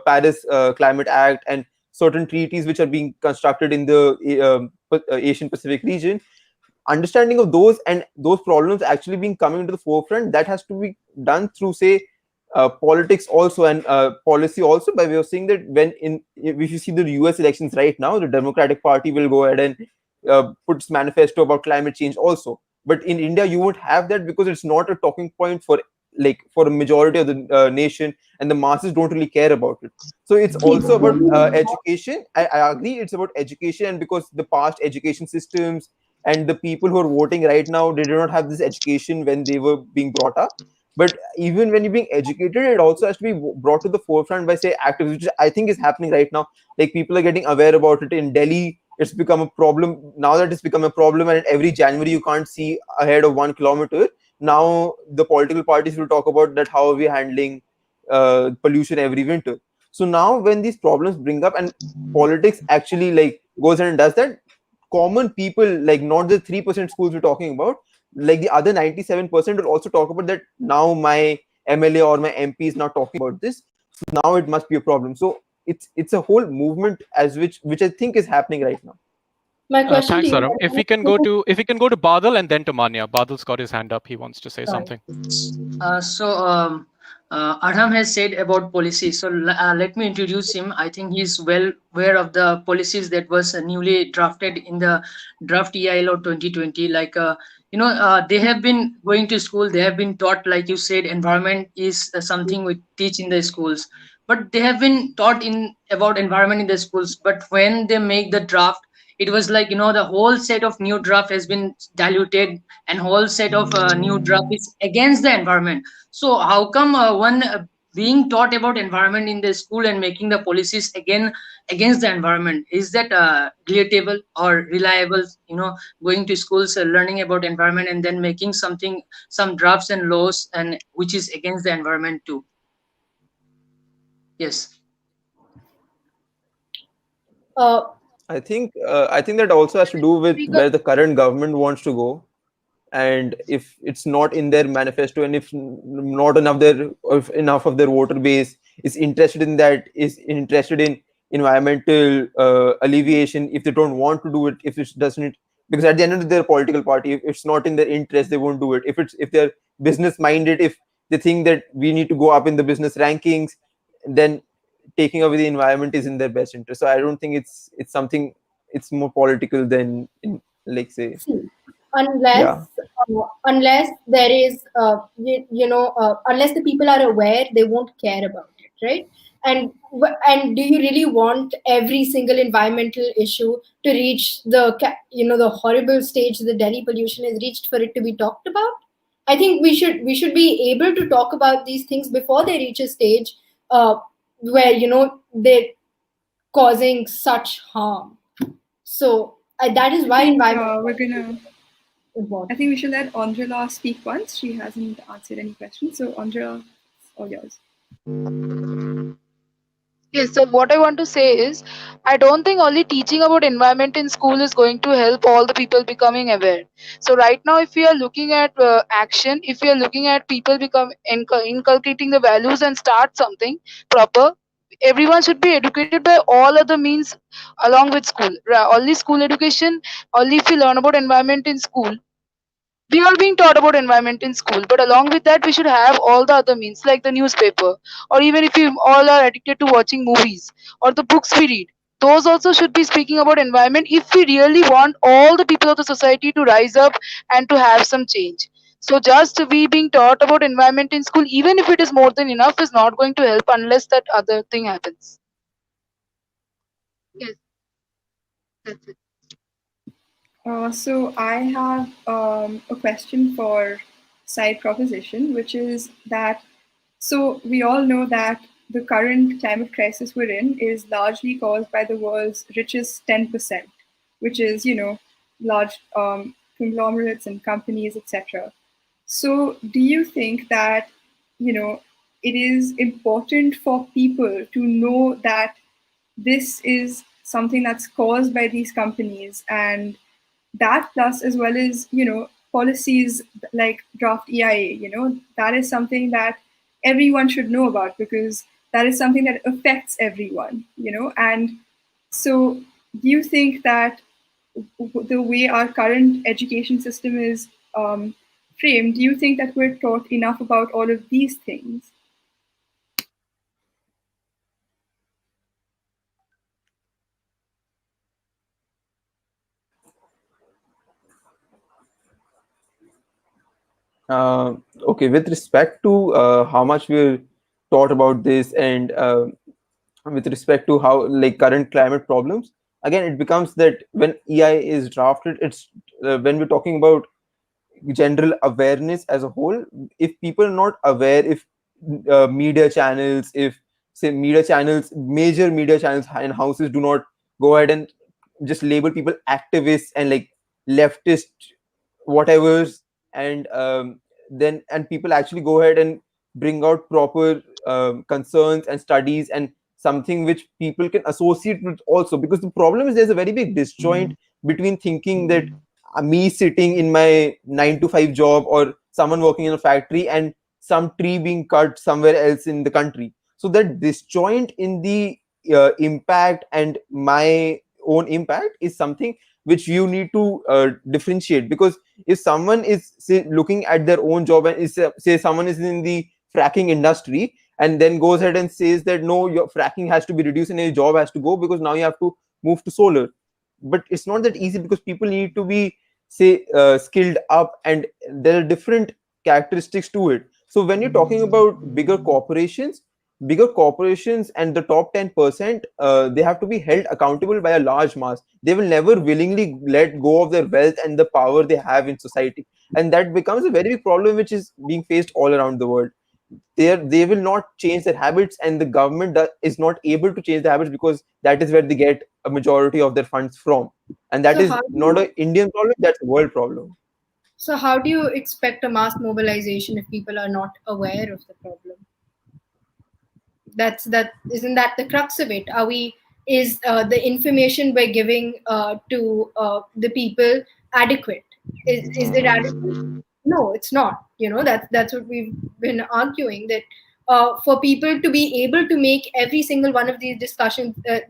Paris Climate Act and certain treaties which are being constructed in the Asian Pacific region, understanding of those and those problems actually being coming to the forefront, that has to be done through, say, politics also, and policy also, by way of saying that if you see the US elections right now, the Democratic Party will go ahead and puts manifesto about climate change also. But in India you won't have that because it's not a talking point for a majority of the nation, and the masses don't really care about it. So it's also about education. I agree, it's about education, and because the past education systems and the people who are voting right now, they do not have this education when they were being brought up. But even when you're being educated, it also has to be brought to the forefront by, say, activists, which I think is happening right now. Like, people are getting aware about it. In Delhi, it's become a problem now. That it's become a problem, and every January you can't see ahead of 1 kilometer. Now the political parties will talk about that, how are we handling pollution every winter. So now when these problems bring up and politics actually goes and does that, common people, like not the 3% schools we're talking about, like the other 97% will also talk about that. Now my MLA or my MP is not talking about this, so now it must be a problem. So it's a whole movement as which I think is happening right now. My question to Thanks, you. Aram. If we can go to Badal and then to Manya. Badal's got his hand up. He wants to say something. Arham has said about policy. So let me introduce him. I think he's well aware of the policies that was newly drafted in the draft EILO 2020. Like, they have been going to school. They have been taught, like you said, environment is something we teach in the schools. But they have been taught in about environment in the schools. But when they make the draft, it was like, the whole set of new draft has been diluted, and whole set of new draft is against the environment. So how come one being taught about environment in the school and making the policies against the environment, is that relatable or reliable? Going to schools, learning about environment, and then making some drafts and laws and which is against the environment too. Yes. I think that also has to do with where the current government wants to go, and if it's not in their manifesto, and if not enough of their voter base is interested in that, is interested in environmental alleviation, if they don't want to do it, if it doesn't, because at the end of their political party, if it's not in their interest, they won't do it. If they're business minded, if they think that we need to go up in the business rankings, then taking away the environment is in their best interest. So I don't think it's something, it's more political than like say. See, unless Yeah. unless there is unless the people are aware, they won't care about it, right? And do you really want every single environmental issue to reach the horrible stage the Delhi pollution has reached for it to be talked about? I think we should be able to talk about these things before they reach a stage where they're causing such harm. So that is why environment we're gonna. important. I think we should let Andrea speak once. She hasn't answered any questions. So Andrea, all yours. Yes, so what I want to say is, I don't think only teaching about environment in school is going to help all the people becoming aware. So right now, if we are looking at action, if we are looking at people inculcating the values and start something proper, everyone should be educated by all other means along with school. Only school education, only if we learn about environment in school, we are being taught about environment in school, but along with that we should have all the other means like the newspaper, or even if we all are addicted to watching movies or the books we read, those also should be speaking about environment if we really want all the people of the society to rise up and to have some change. So just we being taught about environment in school, even if it is more than enough, is not going to help unless that other thing happens. Yes, that's it. So I have a question for side proposition, which is that, so we all know that the current climate crisis we're in is largely caused by the world's richest 10%, which is, large conglomerates and companies, etc. So do you think that, it is important for people to know that this is something that's caused by these companies, and that plus as well as policies like draft EIA, that is something that everyone should know about, because that is something that affects everyone, and so do you think that the way our current education system is framed, do you think that we're taught enough about all of these things? Okay, with respect to how much we're taught about this, and with respect to how like current climate problems, again it becomes that when EI is drafted, it's when we're talking about general awareness as a whole. If people are not aware, if media channels, if say media channels, major media channels and houses do not go ahead and just label people activists and like leftist whatever's, and then and people actually go ahead and bring out proper concerns and studies and something which people can associate with also, because the problem is there's a very big disjoint between thinking that me sitting in my 9 to 5 job, or someone working in a factory, and some tree being cut somewhere else in the country. So that disjoint in the impact and my own impact is something which you need to differentiate. Because if someone is say looking at their own job, and is say someone is in the fracking industry and then goes ahead and says that no, your fracking has to be reduced and your job has to go because now you have to move to solar. But it's not that easy, because people need to be say skilled up, and there are different characteristics to it. So when you're talking about bigger corporations and the top 10%, they have to be held accountable by a large mass. They will never willingly let go of their wealth and the power they have in society, and that becomes a very big problem which is being faced all around the world. They will not change their habits, and the government is not able to change the habits, because that is where they get a majority of their funds from, and that So is not an Indian problem, that's a world problem. So how do you expect a mass mobilization if people are not aware of the problem? Isn't that the crux of it? Is the information we're giving to the people adequate? Is it adequate? No, it's not. That's what we've been arguing, that for people to be able to make every single one of these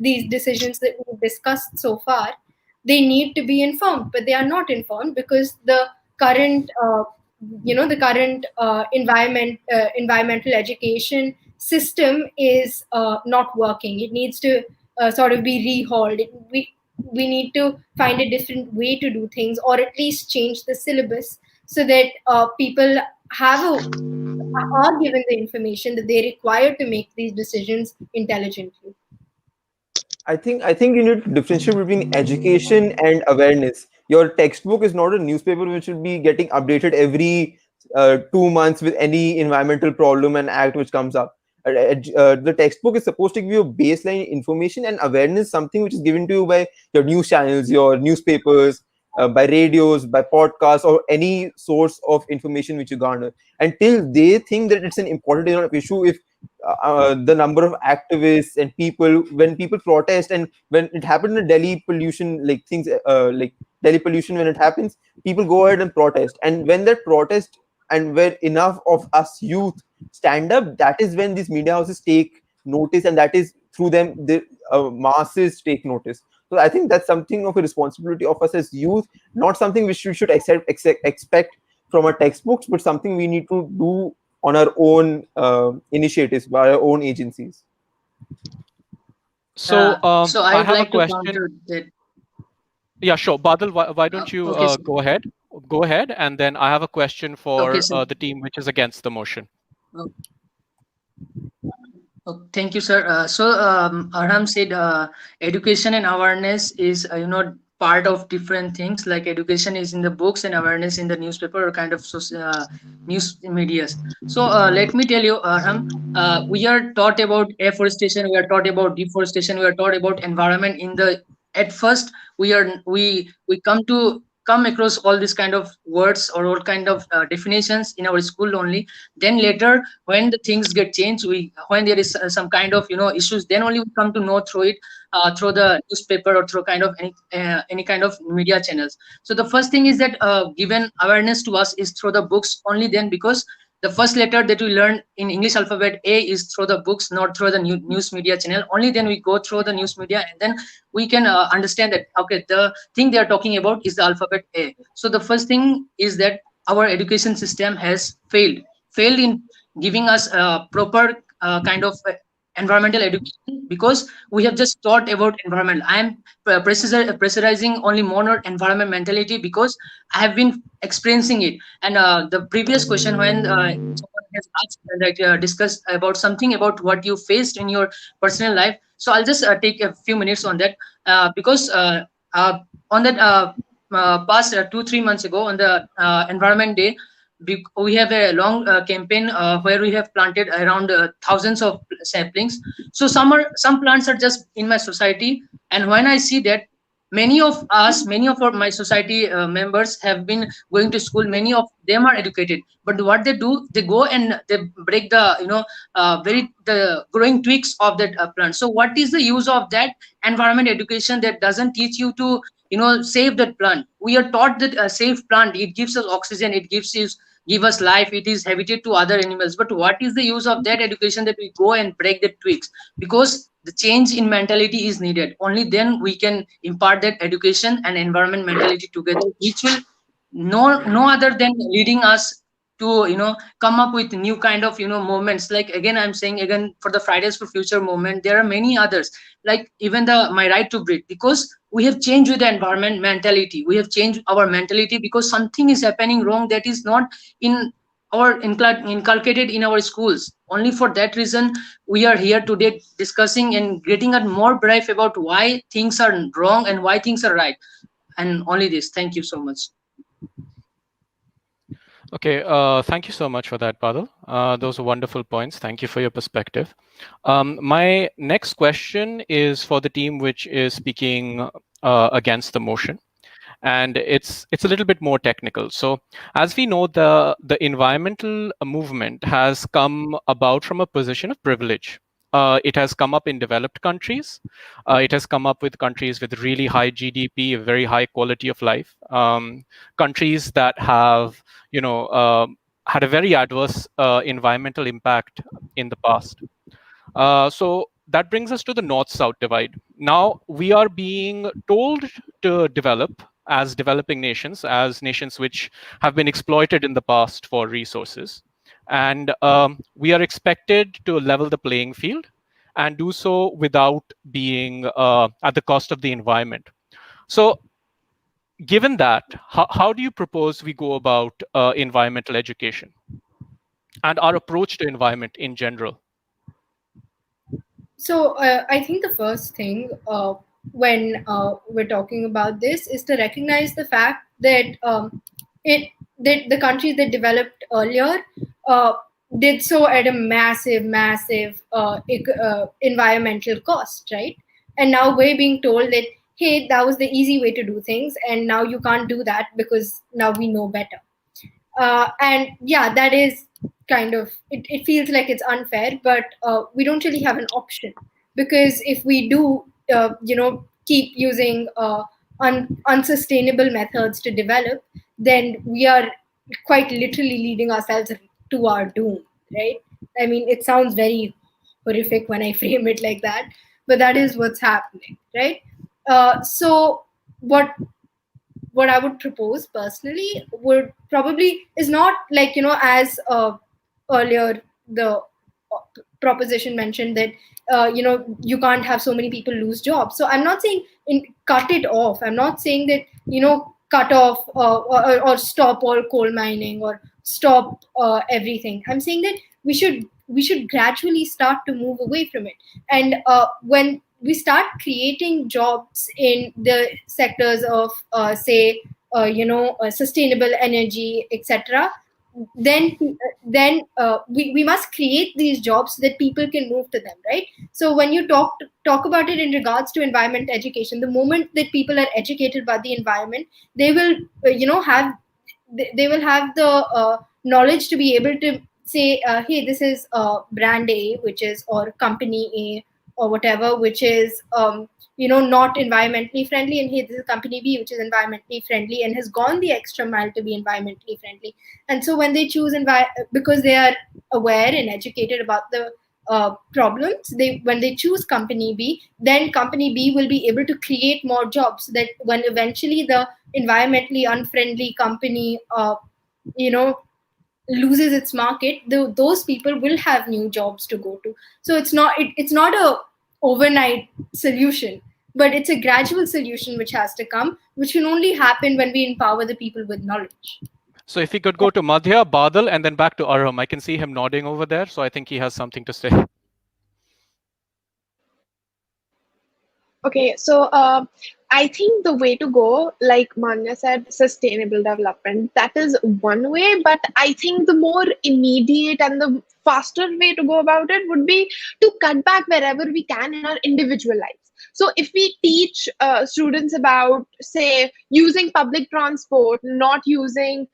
these decisions that we've discussed so far, they need to be informed, but they are not informed because the current environmental education system is not working. It needs to sort of be rehauled. We need to find a different way to do things, or at least change the syllabus so that people are given the information that they require to make these decisions intelligently. I think you need to differentiate between education and awareness. Your textbook is not a newspaper which will be getting updated every 2 months with any environmental problem and act which comes up. The textbook is supposed to give you baseline information, and awareness, something which is given to you by your news channels, your newspapers, by radios, by podcasts, or any source of information which you garner. Until they think that it's an important issue, if the number of activists and people, when people protest, and when it happened in Delhi pollution, like things like Delhi pollution, when it happens, people go ahead and protest. And when that protest, and where enough of us youth stand up, that is when these media houses take notice, and that is through them the masses take notice. So I think that's something of a responsibility of us as youth, not something which we should expect from our textbooks, but something we need to do on our own initiatives, by our own agencies. So so I I'd have like a to question. counter that. Yeah, sure. Badal, why don't you Okay, sir. go ahead? Go ahead, and then I have a question for Okay, sir. the team which is against the motion. Thank you, sir. Arham said education and awareness is, part of different things. Like education is in the books and awareness in the newspaper or kind of news medias. So let me tell you, Arham, we are taught about afforestation, we are taught about deforestation, we are taught about environment in the. At first, we come across all these kind of words or all kind of definitions in our school only. Then later, when the things get changed, when there is some kind of issues, then only we come to know through it, through the newspaper or through kind of any kind of media channels. So the first thing is that given awareness to us is through the books only then, because the first letter that we learn in English alphabet A is through the books, not through the news media channel. Only then we go through the news media, and then we can understand that, okay, the thing they are talking about is the alphabet A. So the first thing is that our education system has failed in giving us a proper kind of environmental education, because we have just taught about environment. I am pressurizing only more on environment mentality because I have been experiencing it. And the previous question, when someone has asked, discussed about something about what you faced in your personal life, so I'll just take a few minutes on that, because on that past 2-3 months ago, on the environment day, we have a long campaign where we have planted around thousands of saplings. So some plants are just in my society, and when I see that many of my society members have been going to school, many of them are educated, but what they do, they go and they break the the growing twigs of that plant. So what is the use of that environment education that doesn't teach you to save that plant? We are taught that a safe plant, it gives us oxygen, it give us life, it is habitat to other animals, but what is the use of that education that we go and break the twigs? Because the change in mentality is needed. Only then we can impart that education and environment mentality together, which will no other than leading us to come up with new kind of movements. Like, again, I'm saying again, for the Fridays for Future movement, there are many others, like even the My Right to Breathe, because we have changed with the environment mentality. We have changed our mentality because something is happening wrong that is not in or inculcated in our schools. Only for that reason we are here today discussing and getting a more brief about why things are wrong and why things are right. And only this. Thank you so much. Okay, thank you so much for that, Badal. Those are wonderful points. Thank you for your perspective. My next question is for the team which is speaking against the motion, and it's a little bit more technical. So, as we know, the environmental movement has come about from a position of privilege. It has come up in developed countries. It has come up with countries with really high GDP, a very high quality of life. Countries that have, had a very adverse environmental impact in the past. So that brings us to the North-South divide. Now we are being told to develop as developing nations, as nations which have been exploited in the past for resources. And we are expected to level the playing field and do so without being at the cost of the environment. So given that, how do you propose we go about environmental education and our approach to environment in general? So I think the first thing when we're talking about this is to recognize the fact that that the countries that developed earlier did so at a massive environmental cost, right? And now we're being told that, hey, that was the easy way to do things, and now you can't do that because now we know better. And yeah, that is kind of, it feels like it's unfair, but we don't really have an option, because if we do keep using unsustainable methods to develop, then we are quite literally leading ourselves to our doom, right? I mean, it sounds very horrific when I frame it like that, but that is what's happening, right? So what I would propose personally would probably is not like, as earlier the proposition mentioned that you can't have so many people lose jobs. So I'm not saying cut it off. I'm not saying that cut off or stop all coal mining or stop everything. I'm saying that we should gradually start to move away from it. And when we start creating jobs in the sectors of say sustainable energy, etc., then we must create these jobs so that people can move to them, right? So when you talk about it in regards to environment education, the moment that people are educated about the environment, they will they will have the knowledge to be able to say, hey, this is brand A, which is, or company A or whatever, which is not environmentally friendly, and hey, this is company B, which is environmentally friendly and has gone the extra mile to be environmentally friendly. And so when they choose because they are aware and educated about the problems, when they choose company B, then company B will be able to create more jobs, so that when eventually the environmentally unfriendly company loses its market, those people will have new jobs to go to. So it's not a overnight solution, but it's a gradual solution which has to come, which can only happen when we empower the people with knowledge. So if we could go to Madhya, Badal, and then back to Aram. I can see him nodding over there, so I think he has something to say. Okay, so I think the way to go, like Manya said, sustainable development, that is one way. But I think the more immediate and the faster way to go about it would be to cut back wherever we can in our individual lives. So if we teach students about, say, using public transport, not using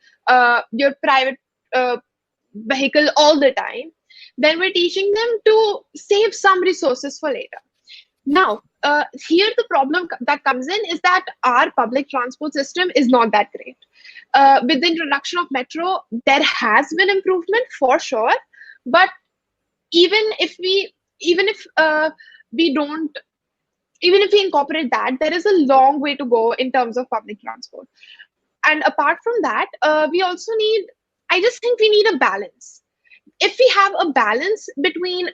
your private vehicle all the time, then we're teaching them to save some resources for later. Now, here the problem that comes in is that our public transport system is not that great. With the introduction of metro, there has been improvement for sure, but even if we incorporate that, there is a long way to go in terms of public transport. And apart from that, I just think we need a balance. If we have a balance between,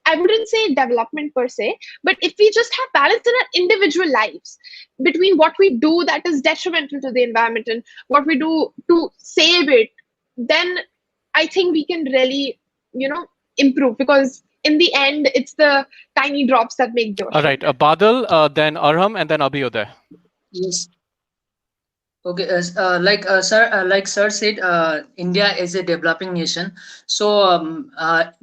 I wouldn't say development per se, but if we just have balance in our individual lives between what we do that is detrimental to the environment and what we do to save it, then I think we can really, improve, because in the end, it's the tiny drops that make the ocean. All right, Badal, then Arham, and then Abhyodaya. Yes. Okay, like sir said, India is a developing nation, so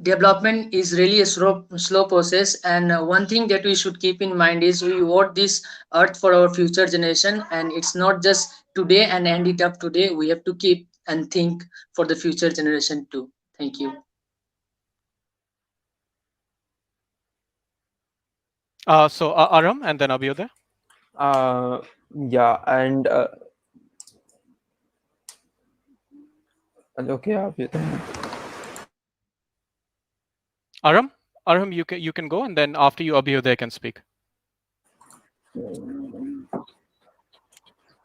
development is really a slow process. And one thing that we should keep in mind is we want this earth for our future generation, and it's not just today and end it up today. We have to keep and think for the future generation too. Thank you. So Aram and then Abhyuday. Yeah, and okay, Aram, you can go, and then after you, Abhyuday can speak.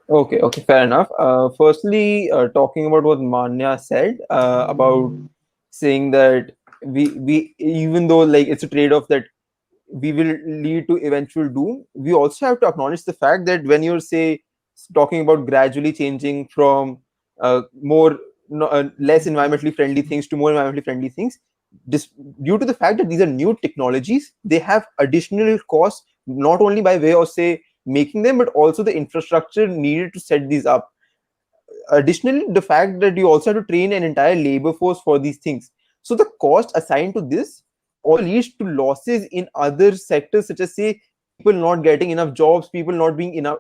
Okay, fair enough. Firstly, talking about what Manya said about saying that we even though like it's a trade-off that we will lead to eventual doom, we also have to acknowledge the fact that when you're say talking about gradually changing from more less environmentally friendly things to more environmentally friendly things, this, due to the fact that these are new technologies, they have additional costs, not only by way of say making them, but also the infrastructure needed to set these up. Additionally, the fact that you also have to train an entire labor force for these things, so the cost assigned to this also leads to losses in other sectors, such as say people not getting enough jobs, people not being enough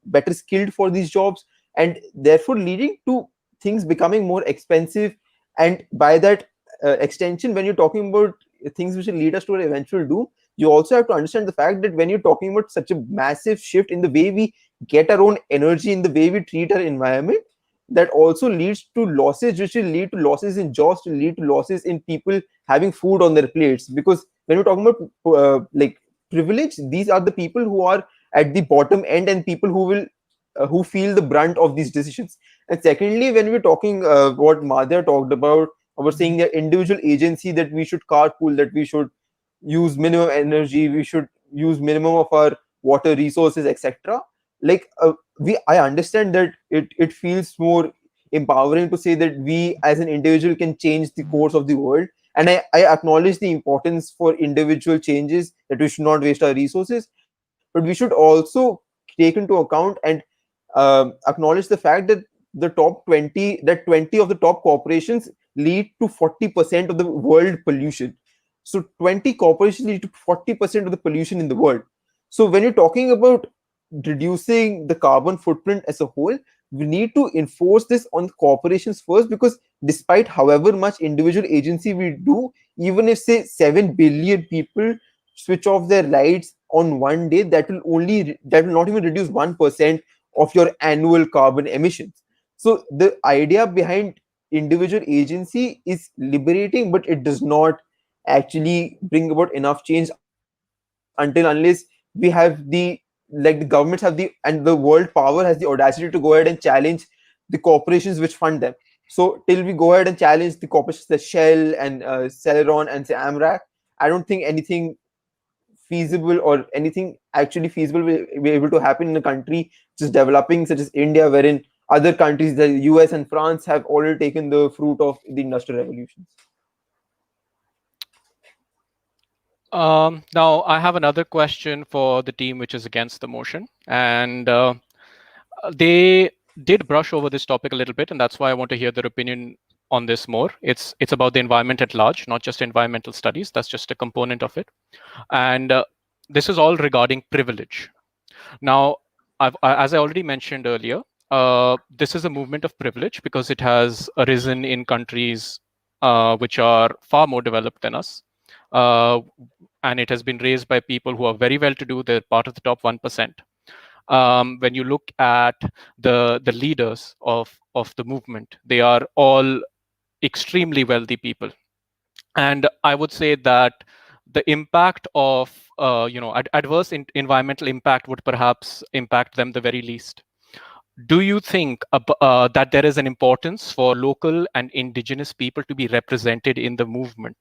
better skilled for these jobs, and therefore leading to things becoming more expensive. And by that extension, when you're talking about things which will lead us to an eventual doom, you also have to understand the fact that when you're talking about such a massive shift in the way we get our own energy, in the way we treat our environment, that also leads to losses, which will lead to losses in jobs, to lead to losses in people having food on their plates. Because when we're talking about like privilege, these are the people who are at the bottom end and people who will who feel the brunt of these decisions. And secondly, when we're talking what Madhya talked about saying the individual agency, that we should carpool, that we should use minimum energy, we should use minimum of our water resources, etc. Like we I understand that it feels more empowering to say that we as an individual can change the course of the world, and I acknowledge the importance for individual changes, that we should not waste our resources, but we should also take into account and acknowledge the fact that the top 20 that 20 of the top corporations lead to 40% of the world pollution. So 20 corporations lead to 40% of the pollution in the world. So when you're talking about reducing the carbon footprint as a whole, we need to enforce this on corporations first, because despite however much individual agency we do, even if say 7 billion people switch off their lights on one day, that will not even reduce 1% of your annual carbon emissions. So the idea behind individual agency is liberating, but it does not actually bring about enough change until unless we have the like the governments have the and the world power has the audacity to go ahead and challenge the corporations which fund them. So till we go ahead and challenge the corporations, the Shell and Celeron and say Amrak, I don't think anything feasible or anything actually feasible will be able to happen in a country which is developing, such as India, wherein other countries, the US and France, have already taken the fruit of the industrial revolutions. Now, I have another question for the team which is against the motion. And they did brush over this topic a little bit, and that's why I want to hear their opinion on this more. It's about the environment at large, not just environmental studies. That's just a component of it. And this is all regarding privilege. Now, as I already mentioned earlier, this is a movement of privilege because it has arisen in countries which are far more developed than us. And it has been raised by people who are very well to do. They're part of the top 1%. When you look at the leaders of the movement, they are all extremely wealthy people. And I would say that the impact of adverse environmental impact would perhaps impact them the very least. Do you think that there is an importance for local and indigenous people to be represented in the movement?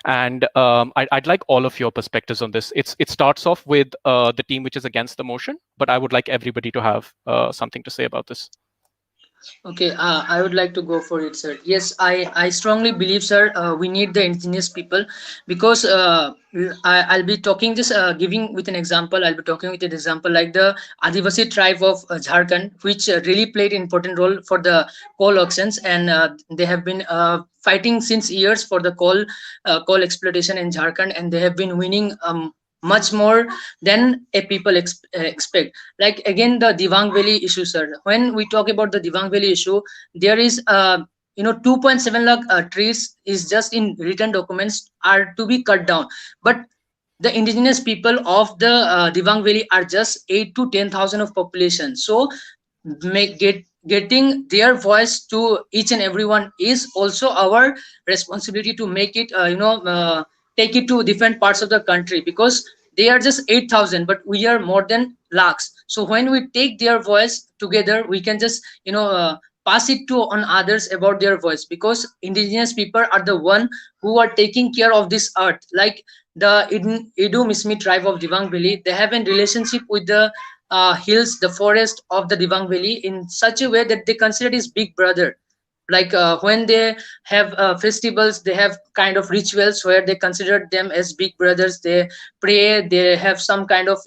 And I'd like all of your perspectives on this. It starts off with the team which is against the motion, but I would like everybody to have something to say about this. Okay, I would like to go for it, sir. Yes, I strongly believe, sir, we need the indigenous people because I'll be talking this, giving with an example. I'll be talking with an example like the Adivasi tribe of Jharkhand, which really played an important role for the coal auctions, and they have been fighting since years for the coal exploitation in Jharkhand, and they have been winning much more than a people expect. Like again, the Divang Valley issue, sir. When we talk about the Divang Valley issue, there is 2.7 lakh trees is just in written documents are to be cut down, but the indigenous people of the Dibang Valley are just 8 to 10,000 of population. So getting their voice to each and everyone is also our responsibility to make it take it to different parts of the country, because they are just 8,000 but we are more than lakhs. So when we take their voice together, we can just pass it to on others about their voice, because indigenous people are the one who are taking care of this earth. Like the Idu Mismi tribe of Dibang Valley, they have a relationship with the hills, the forest of the Dibang Valley in such a way that they consider it as big brother. Like when they have festivals, they have kind of rituals where they consider them as big brothers. They pray, they have some kind of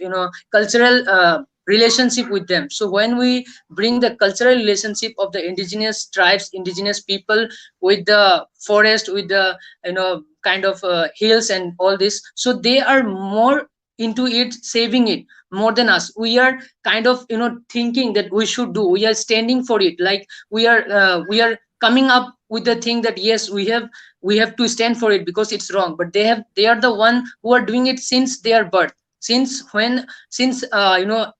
cultural relationship with them. So when we bring the cultural relationship of the indigenous tribes, indigenous people with the forest, with the kind of hills and all this, so they are more into it, saving it more than us. We are kind of thinking that we should do, we are standing for it. Like we are coming up with the thing that yes, we have to stand for it because it's wrong, but they are the one who are doing it since their birth. Since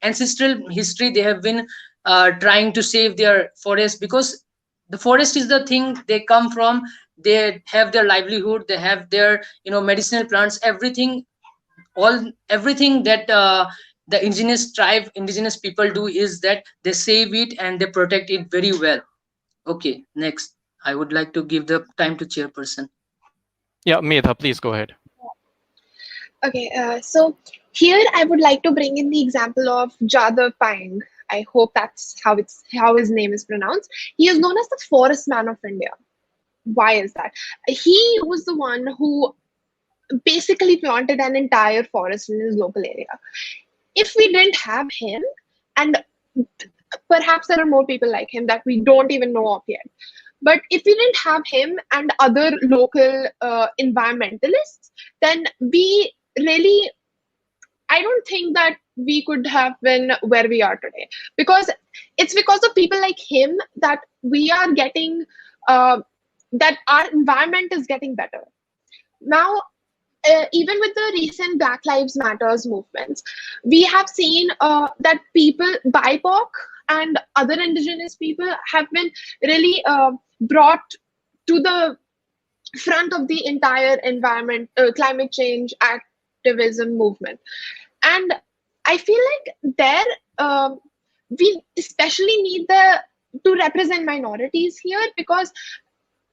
ancestral history, they have been trying to save their forest, because the forest is the thing they come from. They have their livelihood, they have their medicinal plants, everything that the indigenous tribe, indigenous people do is that they save it and they protect it very well. Okay, next. I would like to give the time to chairperson. Yeah, Medha, please go ahead. Okay, so here I would like to bring in the example of Jadav Payeng. I hope that's how his name is pronounced. He is known as the forest man of India. Why is that? He was the one who basically planted an entire forest in his local area. If we didn't have him, and perhaps there are more people like him that we don't even know of yet, but if we didn't have him and other local environmentalists, then we really, I don't think that we could have been where we are today, because it's because of people like him that we are getting that our environment is getting better. Now, even with the recent Black Lives Matters movements, we have seen that people, BIPOC and other indigenous people, have been really brought to the front of the entire climate change activism movement. And I feel like there we especially need to represent minorities here, because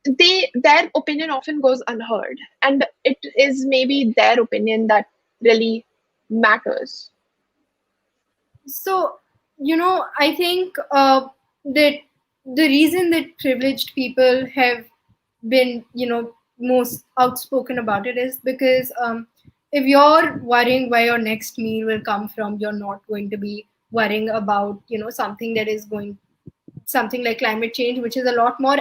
their opinion often goes unheard, and it is maybe their opinion that really matters. So, I think that the reason that privileged people have been, most outspoken about it is because if you're worrying where your next meal will come from, you're not going to be worrying about, something that is something like climate change, which is a lot more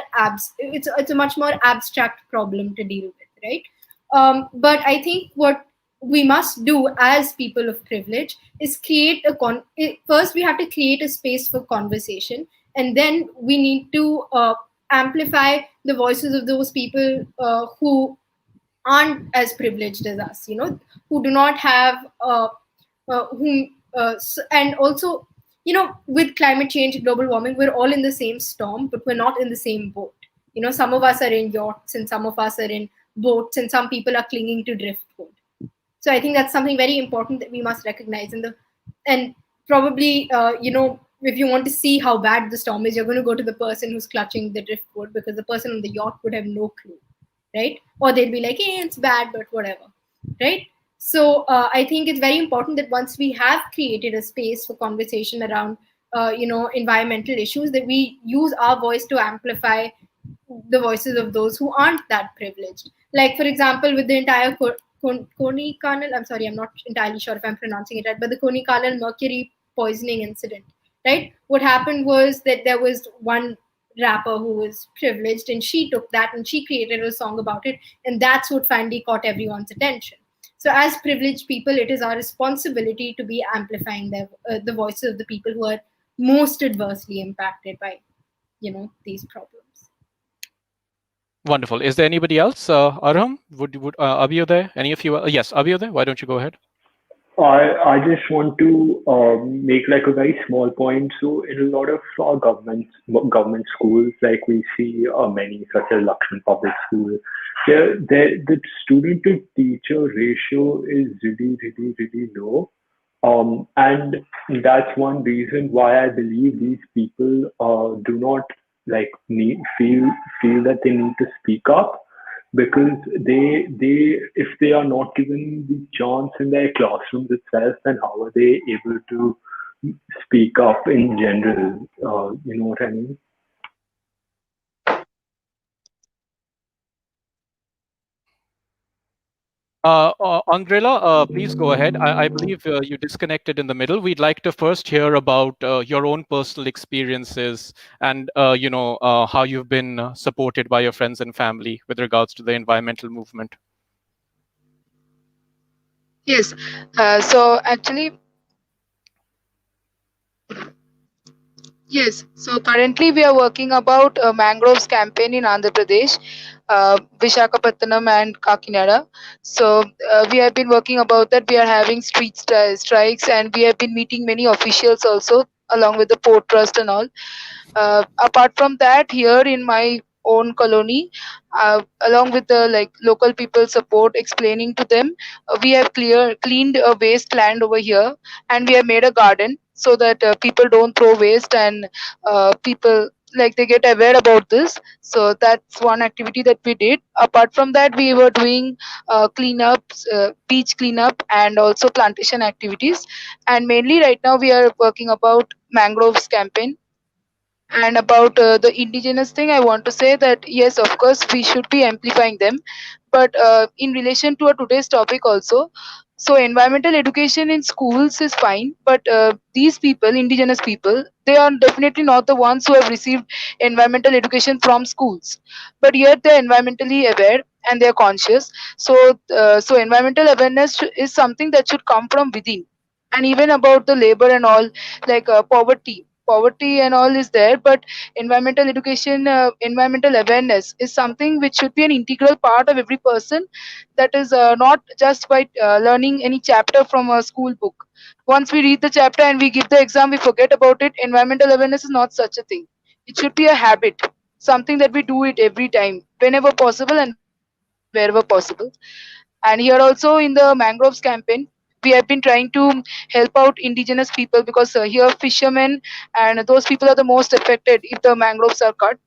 it's a much more abstract problem to deal with, right? But I think what we must do as people of privilege is first we have to create a space for conversation, and then we need to amplify the voices of those people who aren't as privileged as us, who do not have and also, with climate change, global warming, we're all in the same storm, but we're not in the same boat. Some of us are in yachts and some of us are in boats, and some people are clinging to driftwood. So I think that's something very important that we must recognize. And probably, if you want to see how bad the storm is, you're going to go to the person who's clutching the driftwood, because the person on the yacht would have no clue, right? Or they'll be like, hey, it's bad, but whatever, right? So I think it's very important that once we have created a space for conversation around, environmental issues, that we use our voice to amplify the voices of those who aren't that privileged. Like, for example, with the entire Konikamal, I'm sorry, I'm not entirely sure if I'm pronouncing it right, but the Konikamal mercury poisoning incident, right? What happened was that there was one rapper who was privileged, and she took that and she created a song about it, and that's what finally caught everyone's attention. So as privileged people, it is our responsibility to be amplifying the voices of the people who are most adversely impacted by, these problems. Wonderful. Is there anybody else? Arham, would Abhyuday, any of you? Yes, Abhyuday, why don't you go ahead? I just want to make like a very small point. So in a lot of our government schools, like we see many such as Lakshman Public School, the student to teacher ratio is really low. And that's one reason why I believe these people do not like feel that they need to speak up, because they if they are not given the chance in their classrooms itself, then how are they able to speak up in general? You know what I mean? Andrela, please go ahead. I believe you disconnected in the middle. We'd like to first hear about your own personal experiences and how you've been supported by your friends and family with regards to the environmental movement. Yes. So actually, yes. So currently we are working about a mangroves campaign in Andhra Pradesh, Visakhapatnam and Kakinada. So we have been working about that. We are having street strikes, and we have been meeting many officials also, along with the port trust and all. Apart from that, here in my own colony, along with the like local people support explaining to them, we have cleaned a waste land over here, and we have made a garden so that people don't throw waste, and people like they get aware about this. So that's one activity that we did. Apart from that, we were doing cleanups, beach cleanup, and also plantation activities. And mainly right now we are working about mangroves campaign. And about the indigenous thing, I want to say that yes, of course, we should be amplifying them. But in relation to our today's topic also, so environmental education in schools is fine, but these people, indigenous people, they are definitely not the ones who have received environmental education from schools. But yet they're environmentally aware and they're conscious. So environmental awareness is something that should come from within. And even about the labor and all, like poverty and all is there, but environmental education, environmental awareness is something which should be an integral part of every person. That is not just by learning any chapter from a school book. Once we read the chapter and we give the exam, we forget about it. Environmental awareness is not such a thing. It should be a habit, something that we do it every time, whenever possible and wherever possible. And here also in the mangroves campaign, we have been trying to help out indigenous people, because here fishermen and those people are the most affected if the mangroves are cut.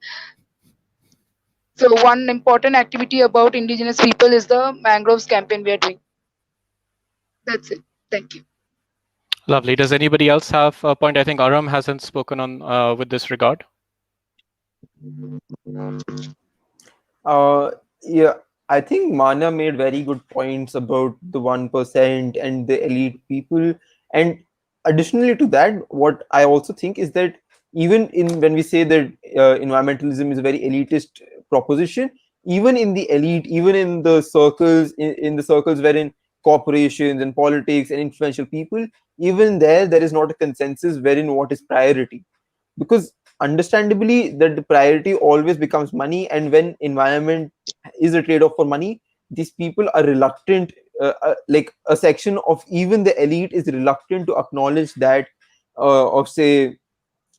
So one important activity about indigenous people is the mangroves campaign we are doing. That's it. Thank you. Lovely. Does anybody else have a point? I think Aram hasn't spoken on with this regard. Yeah, I think Mana made very good points about the 1% and the elite people. And additionally to that, what I also think is that even in when we say that environmentalism is a very elitist proposition, even in the elite, even in the circles, in the circles wherein corporations and politics and influential people, even there is not a consensus wherein what is priority, because understandably that the priority always becomes money, and when environment is a trade-off for money, these people are reluctant, like a section of even the elite is reluctant to acknowledge that, or say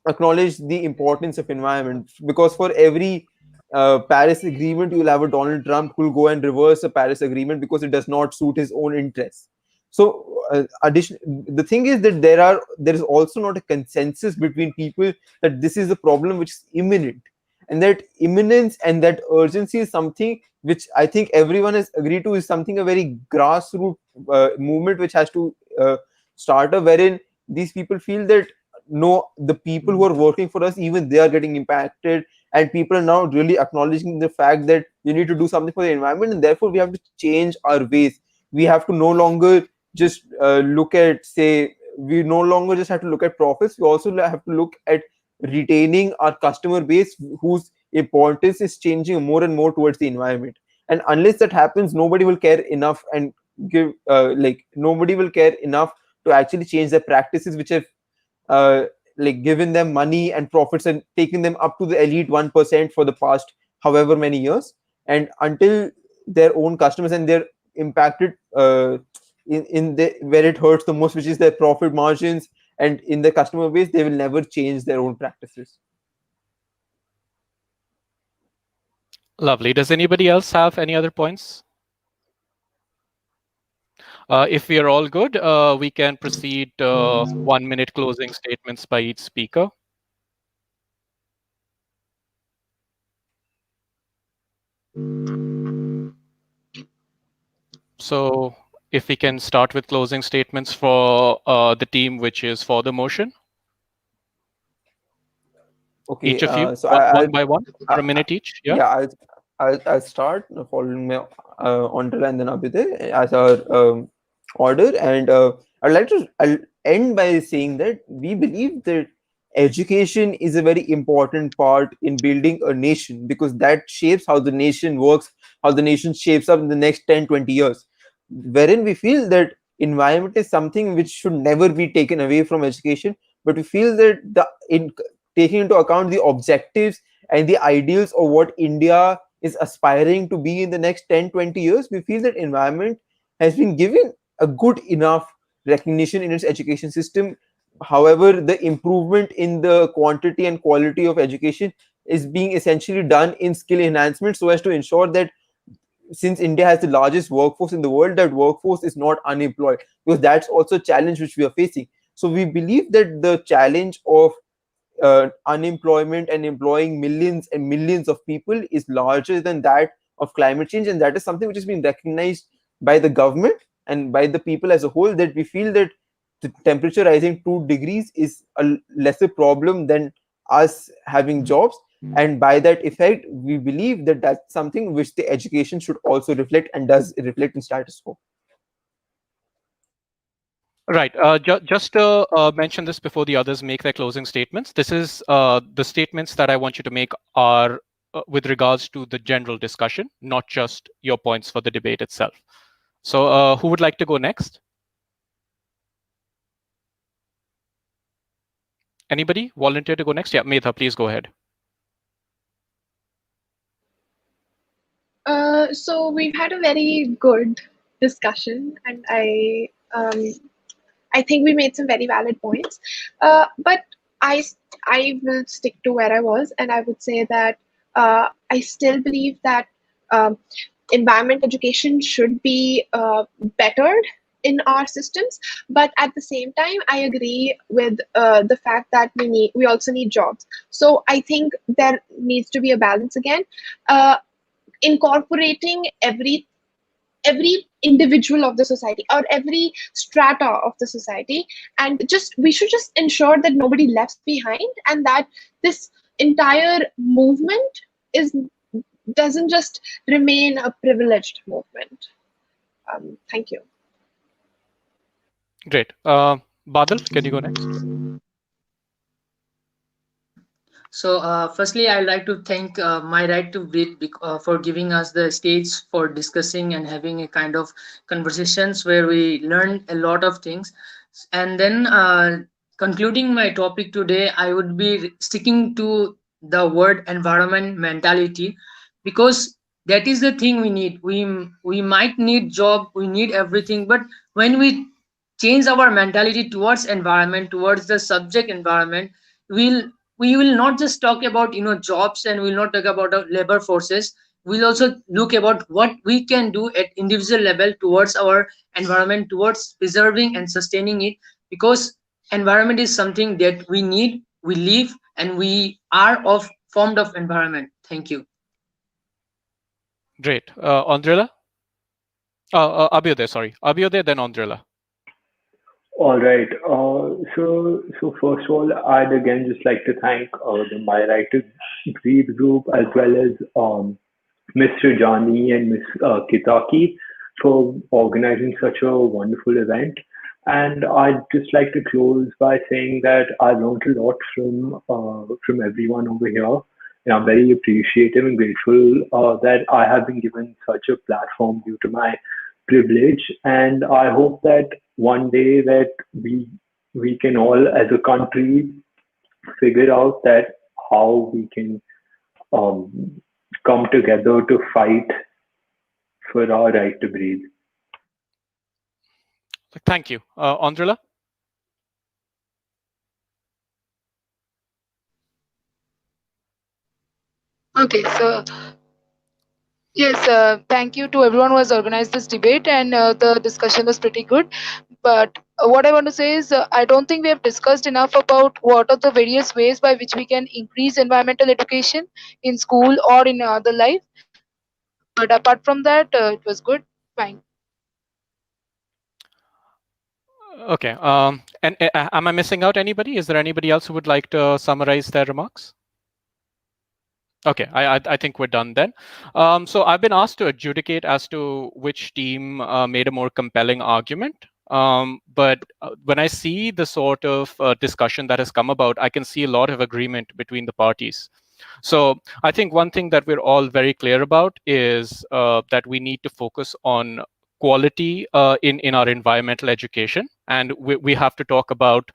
acknowledge the importance of environment, because for every Paris agreement, you will have a Donald Trump who will go and reverse a Paris agreement because it does not suit his own interests. So, the thing is that there is also not a consensus between people that this is a problem which is imminent, and that imminence and that urgency is something which I think everyone has agreed to is something a very grassroots movement which has to start up, wherein these people feel that no, the people who are working for us, even they are getting impacted, and people are now really acknowledging the fact that we need to do something for the environment, and therefore we have to change our ways. We have to no longer just look at, say, we no longer just have to look at profits, we also have to look at retaining our customer base whose importance is changing more and more towards the environment. And unless that happens, nobody will care enough and give nobody will care enough to actually change their practices which have uh, like given them money and profits and taken them up to the elite 1% for the past however many years. and until their own customers and they're impacted in the where it hurts the most, which is their profit margins, and in the customer base, they will never change their own practices. Lovely. Does anybody else have any other points? If we are all good, we can proceed 1 minute closing statements by each speaker. So if we can start with closing statements for the team which is for the motion. Okay, Each of you, so one by one, for a minute each. Yeah. Yeah, I'll start following my Andrea and then Abhyuday as our order, and I'll end by saying that we believe that education is a very important part in building a nation, because that shapes how the nation works, how the nation shapes up in the next 10-20 years, wherein we feel that environment is something which should never be taken away from education, but we feel that in taking into account the objectives and the ideals of what India is aspiring to be in the next 10-20 years, we feel that environment has been given a good enough recognition in its education system. However, the improvement in the quantity and quality of education is being essentially done in skill enhancement, so as to ensure that since India has the largest workforce in the world, that workforce is not unemployed, because that's also a challenge which we are facing. So we believe that the challenge of unemployment and employing millions and millions of people is larger than that of climate change, and that is something which has been recognized by the government and by the people as a whole, that we feel that the temperature rising 2 degrees is a lesser problem than us having jobs, and by that effect we believe that that's something which the education should also reflect, and does reflect in status quo. Right. Just to mention this before the others make their closing statements, this is the statements that I want you to make are with regards to the general discussion, not just your points for the debate itself. So who would like to go next? Anybody volunteer to go next? Yeah, Medha, please go ahead. So we've had a very good discussion, and I think we made some very valid points. But I will stick to where I was, and I would say that I still believe that environment education should be bettered in our systems. But at the same time, I agree with the fact that we also need jobs. So I think there needs to be a balance again. Incorporating every individual of the society or every strata of the society, and we should just ensure that nobody left behind, and that this entire movement doesn't just remain a privileged movement. Thank you. Great. Badal, can you go next? So firstly, I'd like to thank My Right to Breathe for giving us the stage for discussing and having a kind of conversations where we learn a lot of things. And then concluding my topic today, I would be sticking to the word environment mentality, because that is the thing we need. We might need job, we need everything, but when we change our mentality towards environment, towards the subject environment, we'll we will not just talk about jobs, and we'll not talk about labor forces. We'll also look about what we can do at individual level towards our environment, towards preserving and sustaining it, because environment is something that we need, we live, and we are formed of environment. Thank you. Great. Andrela? Abhyuday, sorry. Abhyuday, then Andrela. All right. So first of all, I'd again just like to thank the My Right to Breathe group, as well as Mr. Jani and Ms. Kitaki, for organizing such a wonderful event. And I'd just like to close by saying that I learned a lot from everyone over here. And I'm very appreciative and grateful that I have been given such a platform due to my privilege. And I hope that one day that we can all, as a country, figure out that how we can come together to fight for our right to breathe. Thank you. Andrila? Okay, so yes, thank you to everyone who has organized this debate, and the discussion was pretty good. But what I want to say is, I don't think we have discussed enough about what are the various ways by which we can increase environmental education in school or in other life. But apart from that, it was good. Fine. Okay. And am I missing out anybody? Is there anybody else who would like to summarize their remarks? Okay, I think we're done then. So I've been asked to adjudicate as to which team made a more compelling argument. But when I see the sort of discussion that has come about, I can see a lot of agreement between the parties. So I think one thing that we're all very clear about is that we need to focus on quality in our environmental education, and we have to talk about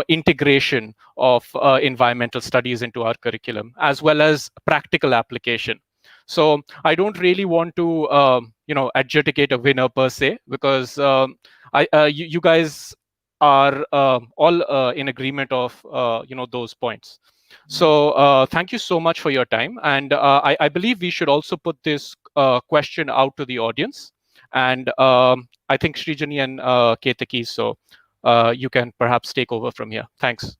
integration of environmental studies into our curriculum as well as practical application. So I don't really want to adjudicate a winner per se, because you guys are all in agreement of those points. So thank you so much for your time. And I believe we should also put this question out to the audience. And I think Srijani and Ketaki, so you can perhaps take over from here. Thanks.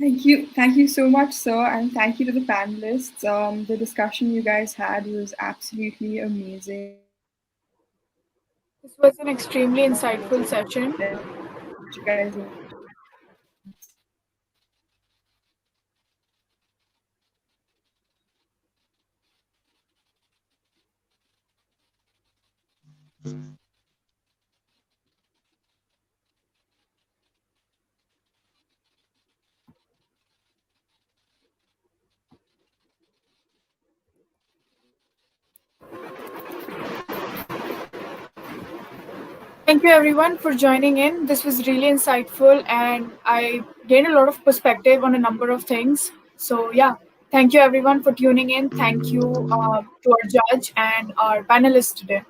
Thank you so much, sir, and thank you to the panelists. The discussion you guys had was absolutely amazing. This was an extremely insightful session. You guys Thank you everyone for joining in. This was really insightful and I gained a lot of perspective on a number of things. So, yeah, thank you everyone for tuning in. Thank you to our judge and our panelists today.